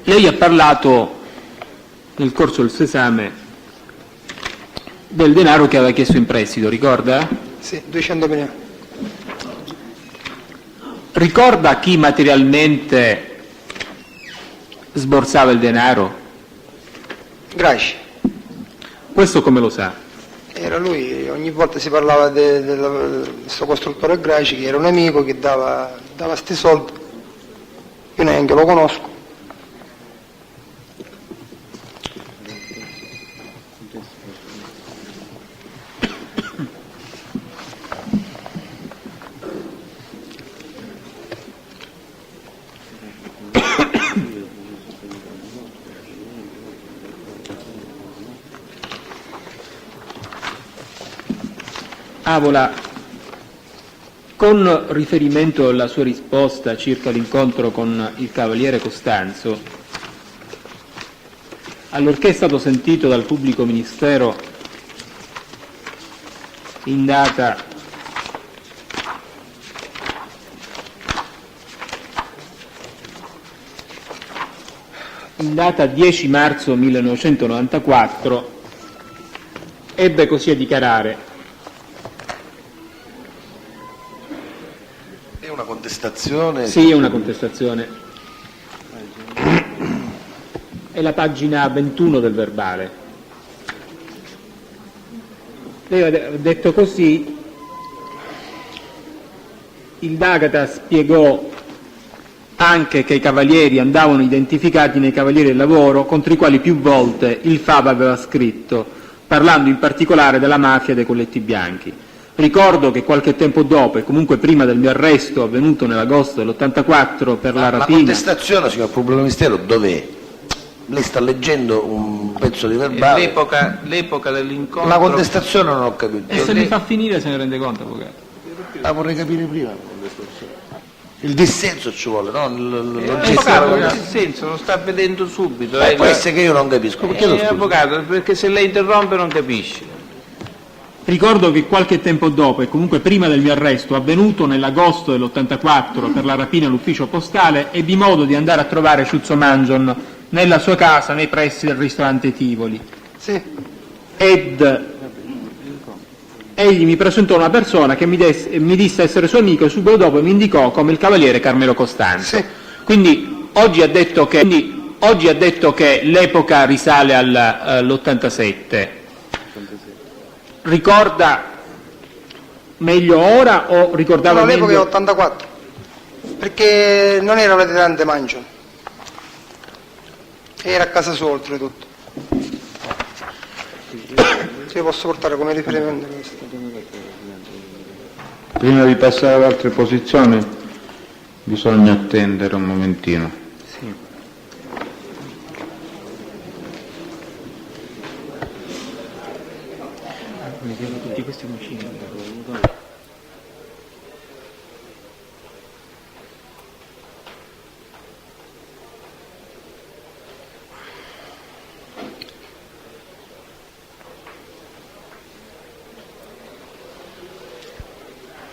Speaker 13: Lei ha parlato nel corso del suo esame del denaro che aveva chiesto in prestito, ricorda?
Speaker 1: Sì, 200 milioni.
Speaker 13: Ricorda chi materialmente sborsava il denaro?
Speaker 1: Grazie.
Speaker 13: Questo come lo sa?
Speaker 1: Era lui, ogni volta si parlava di questo costruttore Graci, che era un amico che dava sti soldi. Io neanche lo conosco.
Speaker 13: Avola, con riferimento alla sua risposta circa l'incontro con il Cavaliere Costanzo, allorché è stato sentito dal pubblico ministero in data in data 10 marzo 1994, ebbe così a dichiarare:
Speaker 8: È una contestazione?
Speaker 13: Sì, è una contestazione. È la pagina 21 del verbale. Lei ha detto così: il D'Agata spiegò anche che i cavalieri andavano identificati nei cavalieri del lavoro, contro i quali più volte il Fava aveva scritto, parlando in particolare della mafia dei colletti bianchi. Ricordo che qualche tempo dopo, e comunque prima del mio arresto avvenuto nell'agosto dell'84 per la rapina...
Speaker 8: La contestazione, signor Pubblico Ministero, dov'è? Lei sta leggendo un pezzo di verbale.
Speaker 2: L'epoca dell'incontro...
Speaker 8: La contestazione non ho capito.
Speaker 13: E se mi fa finire se ne rende conto, avvocato?
Speaker 8: La vorrei capire prima. Il dissenso ci vuole, no?
Speaker 2: Avvocato, il dissenso lo sta vedendo subito.
Speaker 8: Può essere che io non capisco.
Speaker 2: Avvocato, perché se lei interrompe non capisce.
Speaker 13: Ricordo che qualche tempo dopo, e comunque prima del mio arresto, avvenuto nell'agosto dell'84 per la rapina all'ufficio postale, ebbi modo di andare a trovare Ciuzzo Mangion nella sua casa nei pressi del ristorante Tivoli.
Speaker 1: Sì.
Speaker 13: Ed egli mi presentò una persona che mi disse essere suo amico e subito dopo mi indicò come il cavaliere Carmelo Costanzo.
Speaker 1: Sì.
Speaker 13: Quindi oggi ha detto che oggi ha detto che l'epoca risale all'87. Ricorda meglio ora o ricordava
Speaker 1: No, l'epoca è
Speaker 13: meglio?
Speaker 1: 84, perché non era latitante Mancio, era a casa sua oltretutto. Se io posso portare come riferimento questo.
Speaker 7: Prima di passare ad altre posizioni bisogna attendere un momentino.
Speaker 13: Tutti questi omicidi.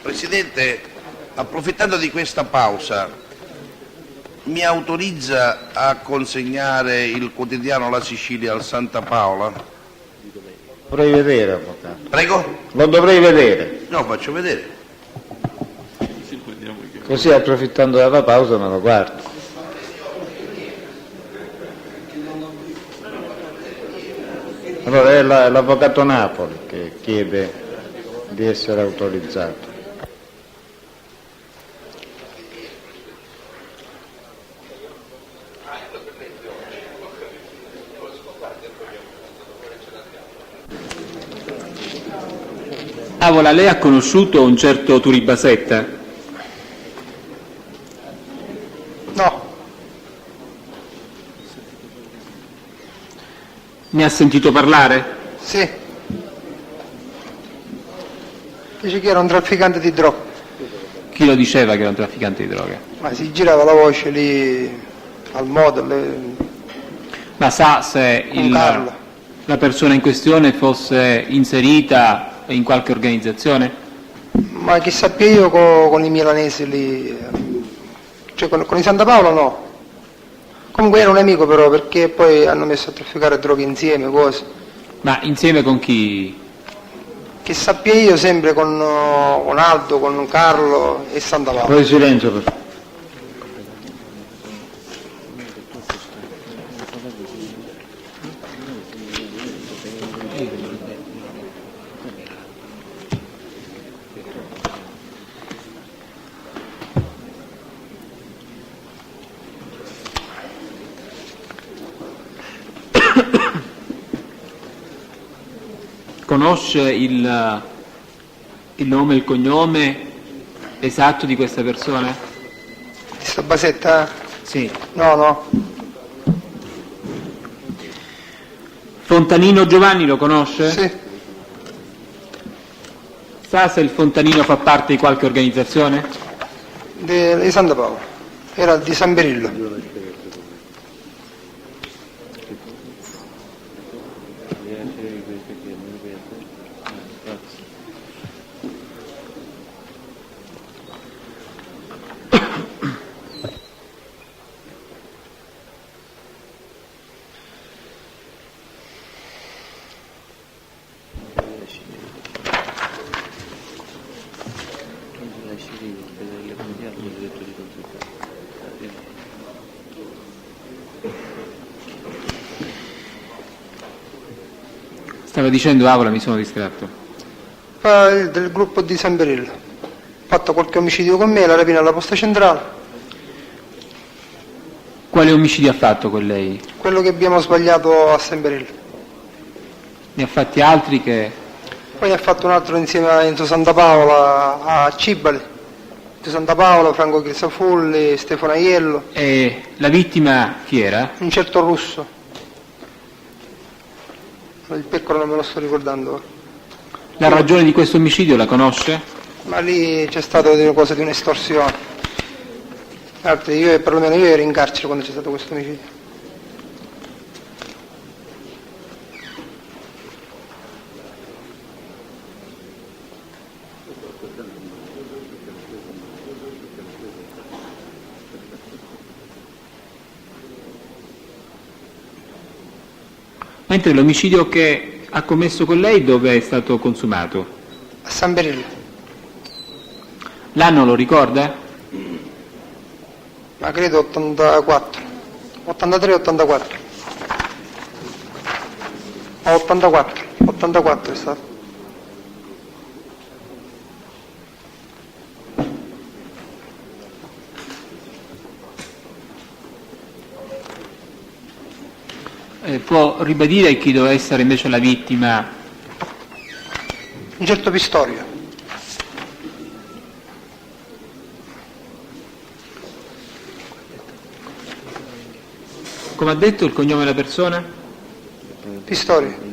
Speaker 8: Presidente, approfittando di questa pausa, mi autorizza a consegnare il quotidiano La Sicilia al Santa Paola?
Speaker 7: Dovrei vedere, avvocato.
Speaker 8: Prego?
Speaker 7: Lo dovrei vedere.
Speaker 8: No, faccio vedere.
Speaker 7: Così approfittando della pausa me lo guardo. Allora è l'avvocato Napoli che chiede di essere autorizzato.
Speaker 13: Avola, lei ha conosciuto un certo Turibasetta?
Speaker 1: No,
Speaker 13: Ne ha sentito parlare?
Speaker 1: sì. Dice che era un trafficante di droga,
Speaker 13: Chi lo diceva che era un trafficante di droga?
Speaker 1: ma si girava la voce lì al modo,
Speaker 13: Ma sa se
Speaker 1: con Carlo.
Speaker 13: la persona in questione fosse inserita in qualche organizzazione?
Speaker 1: Ma che sappia io con i milanesi lì, cioè con i Santa Paola no. Comunque era un amico però, perché poi hanno messo a trafficare droghe insieme, cose.
Speaker 13: Ma insieme con chi?
Speaker 1: Che sappia io sempre con Aldo, con Carlo e Santa Paola.
Speaker 7: Poi silenzio per favore.
Speaker 13: Conosce il nome e il cognome esatto di questa persona?
Speaker 1: Di sta basetta?
Speaker 13: Sì.
Speaker 1: No.
Speaker 13: Fontanino Giovanni lo conosce?
Speaker 1: Sì.
Speaker 13: Sa se il Fontanino fa parte di qualche organizzazione?
Speaker 1: Di Santa Paola. Era di San Berillo.
Speaker 13: Stava dicendo Avola, mi sono distratto.
Speaker 1: Del gruppo di San Berillo. Ha fatto qualche omicidio con me, la rapina alla posta centrale.
Speaker 13: Quale omicidio ha fatto con lei?
Speaker 1: Quello che abbiamo sbagliato a San Berillo.
Speaker 13: Ne ha fatti altri che...
Speaker 1: Poi ha fatto un altro insieme a Enzo Santa Paola a Cibali. Enzo Santa Paola, Franco Crisafulli, Stefano Aiello.
Speaker 13: E la vittima chi era?
Speaker 1: Un certo Russo. Il Peccolo non me lo sto ricordando.
Speaker 13: La ragione di questo omicidio la conosce?
Speaker 1: Ma lì c'è stato delle cose di un'estorsione. Perlomeno io ero in carcere quando c'è stato questo omicidio.
Speaker 13: Mentre l'omicidio che ha commesso con lei dove è stato consumato?
Speaker 1: A San Berillo.
Speaker 13: L'anno lo ricorda?
Speaker 1: Ma credo 84 83 e 84. 84 è stato.
Speaker 13: Può ribadire chi doveva essere invece la vittima?
Speaker 1: Un certo Pistorio.
Speaker 13: Come ha detto il cognome della persona?
Speaker 1: Pistorio.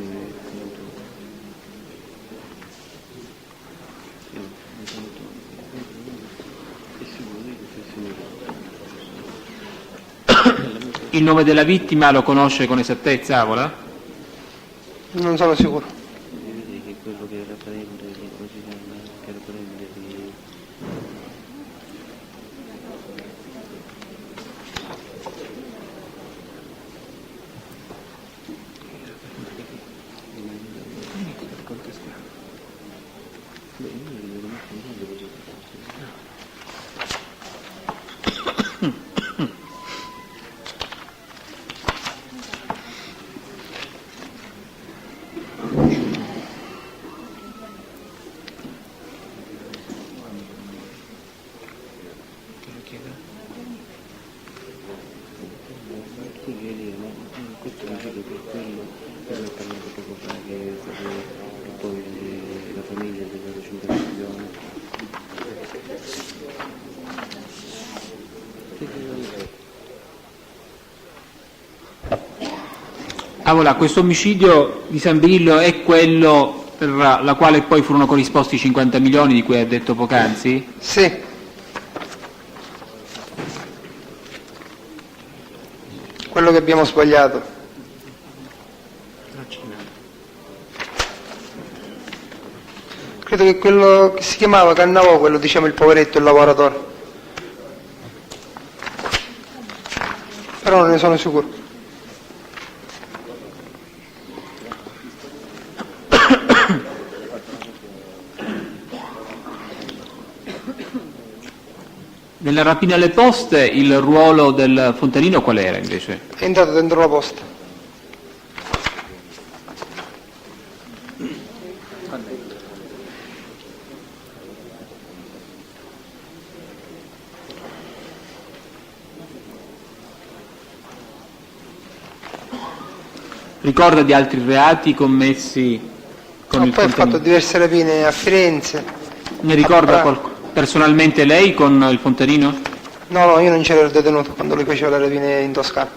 Speaker 13: Il nome della vittima lo conosce con esattezza, Avola?
Speaker 1: Non sono sicuro.
Speaker 13: Avola, questo omicidio di San Birillo è quello per la quale poi furono corrisposti 50 milioni di cui ha detto poc'anzi?
Speaker 1: Sì. Quello che abbiamo sbagliato. Credo che quello che si chiamava Cannavò, quello diciamo il poveretto, il lavoratore. Però non ne sono sicuro.
Speaker 13: Nella rapina alle poste il ruolo del Fontanino qual era invece?
Speaker 1: È entrato dentro la posta.
Speaker 13: Ricorda di altri reati commessi con il
Speaker 1: Poi ha
Speaker 13: Fontanino?
Speaker 1: fatto diverse rapine a Firenze.
Speaker 13: Ne ricorda personalmente lei con il Fontanino?
Speaker 1: No, io non c'ero detenuto quando lui faceva le rapine in Toscana.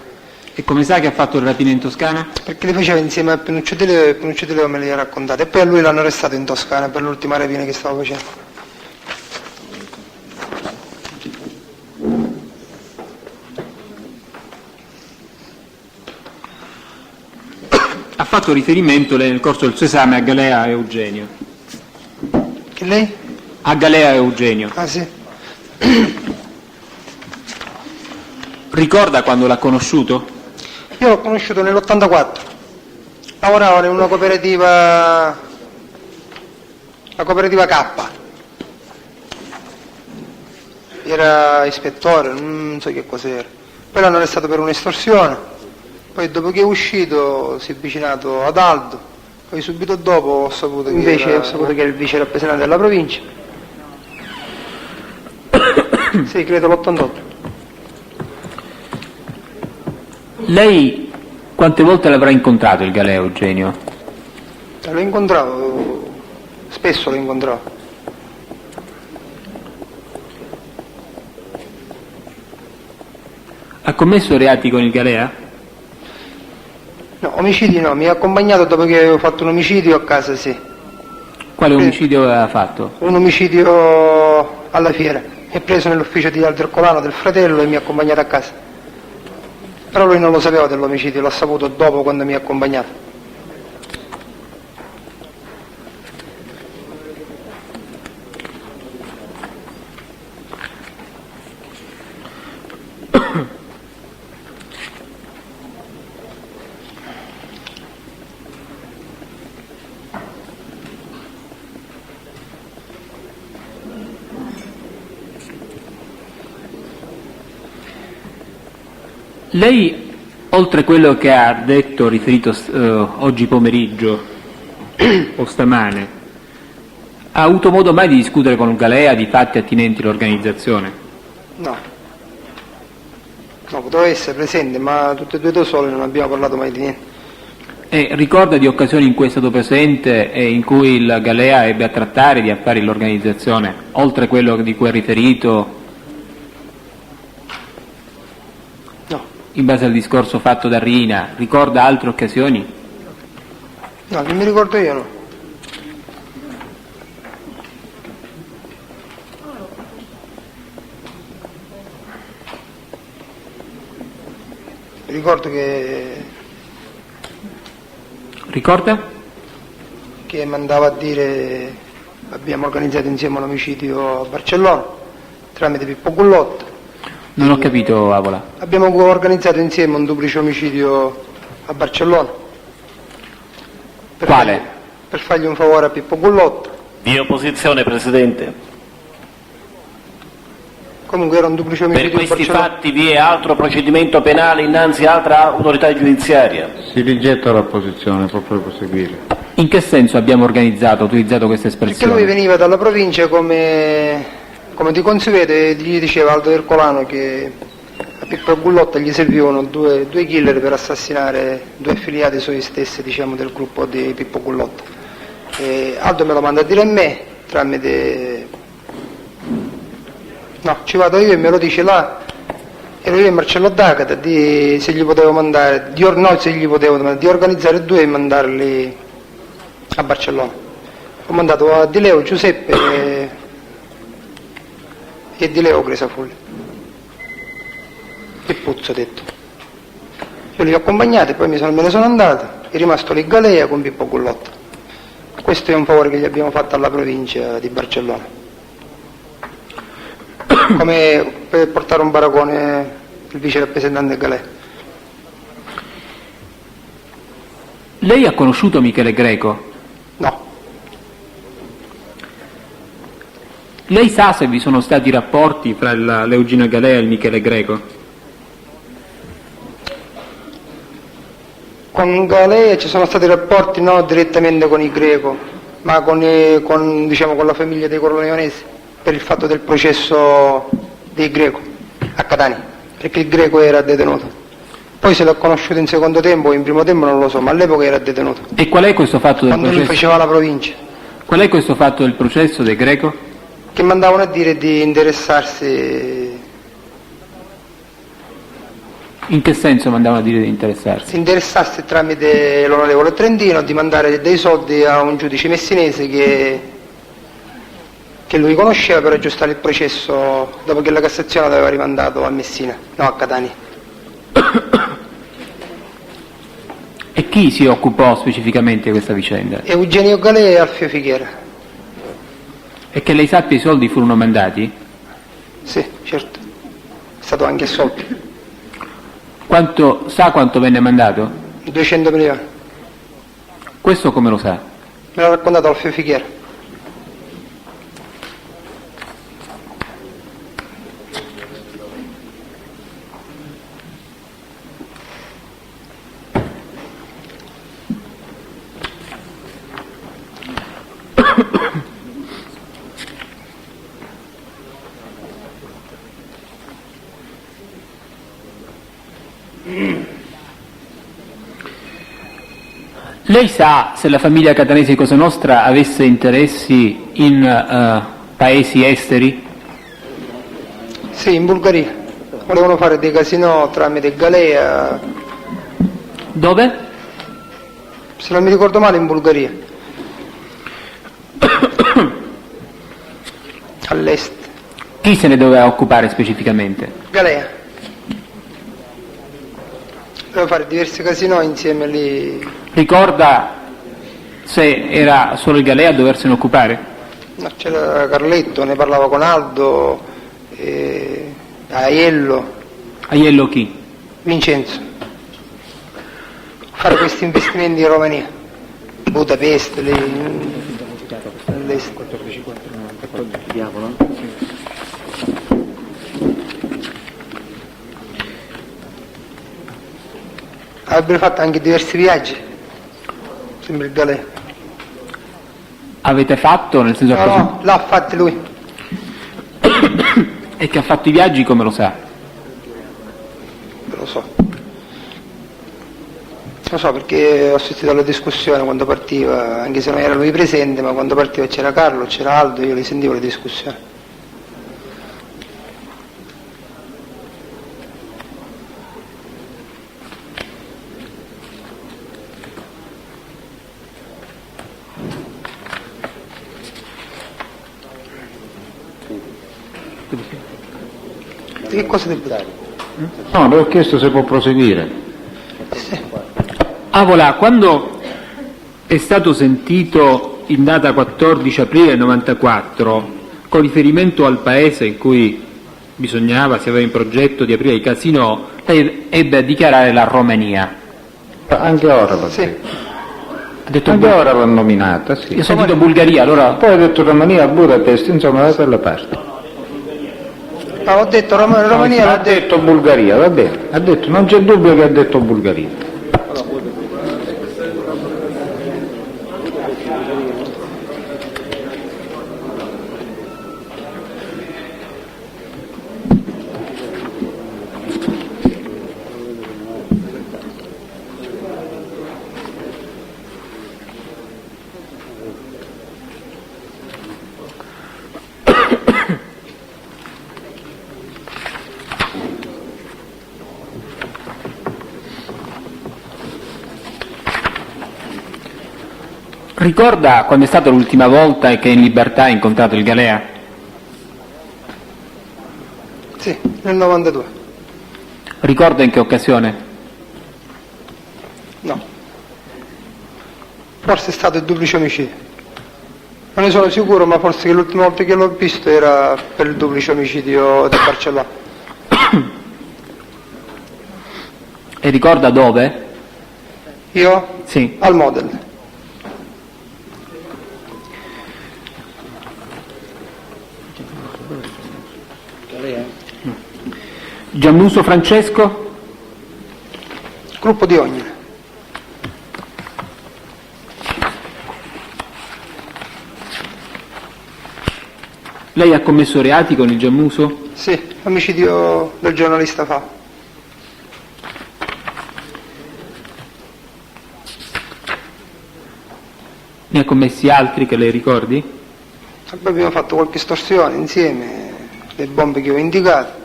Speaker 13: E come sa che ha fatto le rapine in Toscana?
Speaker 1: Perché le faceva insieme a Pinuccio De Leo e Pinuccio De Leo me le ha raccontate. E poi a lui l'hanno arrestato in Toscana per l'ultima rapina che stava facendo.
Speaker 13: Ha fatto riferimento lei nel corso del suo esame a Galea e Eugenio.
Speaker 1: Che lei?
Speaker 13: A Galea e Eugenio.
Speaker 1: Ah sì.
Speaker 13: Ricorda quando l'ha conosciuto?
Speaker 1: Io l'ho conosciuto nell'84. Lavoravo in una cooperativa, la cooperativa K. Era ispettore, non so che cos'era. Poi l'hanno arrestato per un'estorsione. Poi dopo che è uscito si è avvicinato ad Aldo. Poi subito dopo ho saputo che era il vice rappresentante della provincia. Sì, credo l'88.
Speaker 13: Lei quante volte l'avrà incontrato il Galea Eugenio?
Speaker 1: Lo incontravo, spesso lo incontravo.
Speaker 13: Ha commesso reati con il Galea?
Speaker 1: No, omicidi no, mi ha accompagnato dopo che avevo fatto un omicidio a casa, sì.
Speaker 13: Quale omicidio aveva fatto?
Speaker 1: Un omicidio alla fiera. Mi ha preso nell'ufficio di Aldo Ercolano del fratello e mi ha accompagnato a casa. Però lui non lo sapeva dell'omicidio, l'ha saputo dopo quando mi ha accompagnato.
Speaker 13: Lei oltre quello che ha detto, riferito oggi pomeriggio o stamane, ha avuto modo mai di discutere con Galea di fatti attinenti all'organizzazione?
Speaker 1: No, potevo essere presente, ma tutte e due da soli non abbiamo parlato mai di niente.
Speaker 13: E ricorda di occasioni in cui è stato presente e in cui il Galea ebbe a trattare di affari dell'organizzazione, oltre quello di cui ha riferito?
Speaker 1: No.
Speaker 13: In base al discorso fatto da Rina, ricorda altre occasioni?
Speaker 1: No, che mi ricordo io no. Mi ricordo che mandava a dire abbiamo organizzato insieme un omicidio a Barcellona tramite Pippo Gullotta.
Speaker 13: Non ho capito, Avola.
Speaker 1: Abbiamo organizzato insieme un duplice omicidio a Barcellona.
Speaker 13: Quale?
Speaker 1: Per fargli un favore a Pippo Gullotta.
Speaker 14: Di opposizione, Presidente.
Speaker 1: Comunque era un duplice omicidio
Speaker 14: Per
Speaker 1: a
Speaker 14: questi
Speaker 1: Barcellona.
Speaker 14: fatti vi è altro procedimento penale innanzi a altra autorità giudiziaria.
Speaker 7: Si rigetta l'opposizione, può poi proseguire.
Speaker 13: In che senso abbiamo utilizzato questa
Speaker 1: Perché
Speaker 13: espressione?
Speaker 1: lui veniva dalla provincia come di consueto e gli diceva Aldo Ercolano che a Pippo Gullotta gli servivano due killer per assassinare due affiliati suoi stessi, diciamo, del gruppo di Pippo Gullotta. E Aldo me lo manda a dire a me tramite... No, ci vado io e me lo dice là, ero io e Marcello D'Agata, se gli potevo mandare, di organizzare due e mandarli a Barcellona. Ho mandato a Di Leo Giuseppe e Di Leo Cresafulli. Che puzzo, ho detto. Io li ho accompagnati, poi me ne sono andato, è rimasto lì Galea con Pippo Gullotta. Questo è un favore che gli abbiamo fatto alla provincia di Barcellona. Come per portare un paragone il vice rappresentante Galea.
Speaker 13: Lei ha conosciuto Michele Greco?
Speaker 1: No.
Speaker 13: Lei sa se vi sono stati rapporti fra l'Eugenia Galea e il Michele Greco?
Speaker 1: Con Galea ci sono stati rapporti non direttamente con il Greco, ma con la famiglia dei Corleonesi, per il fatto del processo dei Greco a Catania, perché il Greco era detenuto. Poi se l'ho conosciuto in secondo tempo o in primo tempo non lo so, ma all'epoca era detenuto.
Speaker 13: E qual è questo fatto del
Speaker 1: quando
Speaker 13: processo?
Speaker 1: lui faceva la provincia.
Speaker 13: Qual è questo fatto del processo del Greco?
Speaker 1: Che mandavano a dire di interessarsi.
Speaker 13: In che senso mandavano a dire di interessarsi?
Speaker 1: Si interessasse tramite l'onorevole Trentino di mandare dei soldi a un giudice messinese che lui conosceva per aggiustare il processo dopo che la Cassazione l'aveva rimandato a Messina, no, a Catania.
Speaker 13: E chi si occupò specificamente di questa vicenda?
Speaker 1: Eugenio Galea e Alfio Fighiera.
Speaker 13: E che lei sappia i soldi furono mandati?
Speaker 1: Sì, certo. È stato anche assolto.
Speaker 13: Sa quanto venne mandato?
Speaker 1: 200 milioni.
Speaker 13: Questo come lo sa?
Speaker 1: Me l'ha raccontato Alfio Fighiera.
Speaker 13: Lei sa se la famiglia catanese di Cosa Nostra avesse interessi in paesi esteri?
Speaker 1: Sì, in Bulgaria. Volevano fare dei casinò tramite Galea.
Speaker 13: Dove?
Speaker 1: Se non mi ricordo male, in Bulgaria. All'est.
Speaker 13: Chi se ne doveva occupare specificamente?
Speaker 1: Galea. Doveva fare diversi casinò insieme lì.
Speaker 13: Ricorda se era solo il Galea a doversene occupare?
Speaker 1: No, c'era Carletto, ne parlava con Aldo, Aiello.
Speaker 13: Aiello chi?
Speaker 1: Vincenzo. Fare questi investimenti in Romania. Budapest, lì. All'est. avrebbe fatto anche diversi viaggi, sempre il Galea.
Speaker 13: Avete fatto, nel senso...
Speaker 1: No, l'ha fatti lui.
Speaker 13: E che ha fatto i viaggi come lo sa?
Speaker 1: Lo so. Lo so perché ho assistito alla discussione quando partiva, anche se non era lui presente, ma quando partiva c'era Carlo, c'era Aldo, io li sentivo le discussioni. Che cosa devo dare?
Speaker 7: No, le ho chiesto se può proseguire.
Speaker 13: Voilà, quando è stato sentito in data 14 aprile 94, con riferimento al paese in cui bisognava, si aveva in progetto di aprire il casino, lei ebbe a dichiarare la Romania.
Speaker 7: Anche ora l'ha detto.
Speaker 13: Ha detto
Speaker 7: anche ora l'ha nominata, sì.
Speaker 13: Io ho sentito Bulgaria, allora...
Speaker 7: Poi ha detto Romania, Budapest, insomma da quella parte.
Speaker 1: No, ho detto Romania,
Speaker 7: ha detto Bulgaria, va bene. Ha detto, non c'è dubbio che ha detto Bulgaria.
Speaker 13: Ricorda quando è stata l'ultima volta che in libertà ha incontrato il Galea?
Speaker 1: Sì, nel 92.
Speaker 13: Ricorda in che occasione?
Speaker 1: No. Forse è stato il duplice omicidio. Non ne sono sicuro, ma forse che l'ultima volta che l'ho visto era per il duplice omicidio di Barcellona.
Speaker 13: E ricorda dove?
Speaker 1: Io?
Speaker 13: Sì.
Speaker 1: Al Model.
Speaker 13: Giannuso Francesco?
Speaker 1: Gruppo di Ognina.
Speaker 13: Lei ha commesso reati con il Giannuso?
Speaker 1: Sì, omicidio del giornalista Fa.
Speaker 13: Ne ha commessi altri che lei ricordi?
Speaker 1: Abbiamo fatto qualche estorsione insieme, le bombe che ho indicato.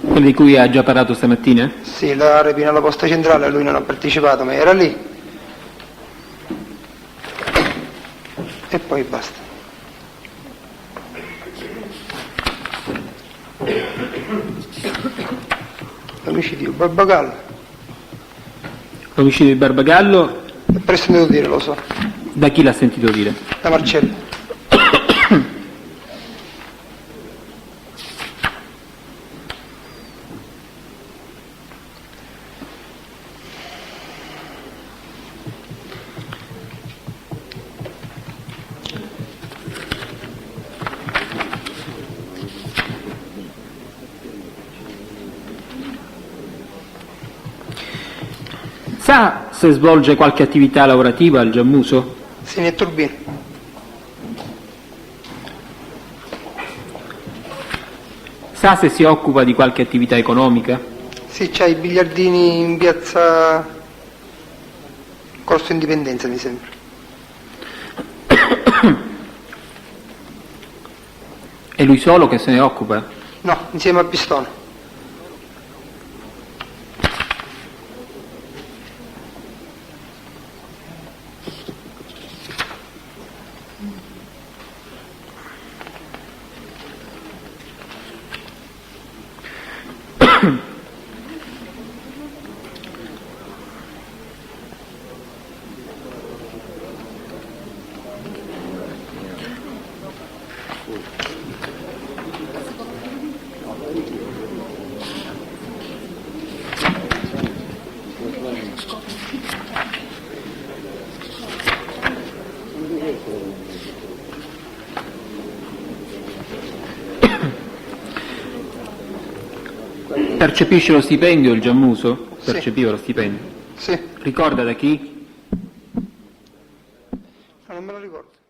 Speaker 13: Quelle di cui ha già parlato stamattina?
Speaker 1: Sì, la rapina alla posta centrale, lui non ha partecipato, ma era lì. E poi basta. L'omicidio Barbagallo.
Speaker 13: L'omicidio di Barbagallo?
Speaker 1: È presto dire, lo so.
Speaker 13: Da chi l'ha sentito dire?
Speaker 1: Da Marcello.
Speaker 13: Sa se svolge qualche attività lavorativa al Gianmuso?
Speaker 1: Sì, ne è turbino.
Speaker 13: Sa se si occupa di qualche attività economica?
Speaker 1: Sì, c'ha i biliardini in piazza Corso Indipendenza, mi sembra.
Speaker 13: È lui solo che se ne occupa?
Speaker 1: No, insieme a Pistone.
Speaker 13: Percepisce lo stipendio il Gianmuso?
Speaker 1: Sì.
Speaker 13: Percepiva lo stipendio?
Speaker 1: Sì.
Speaker 13: Ricorda da chi?
Speaker 1: No, non me lo ricordo.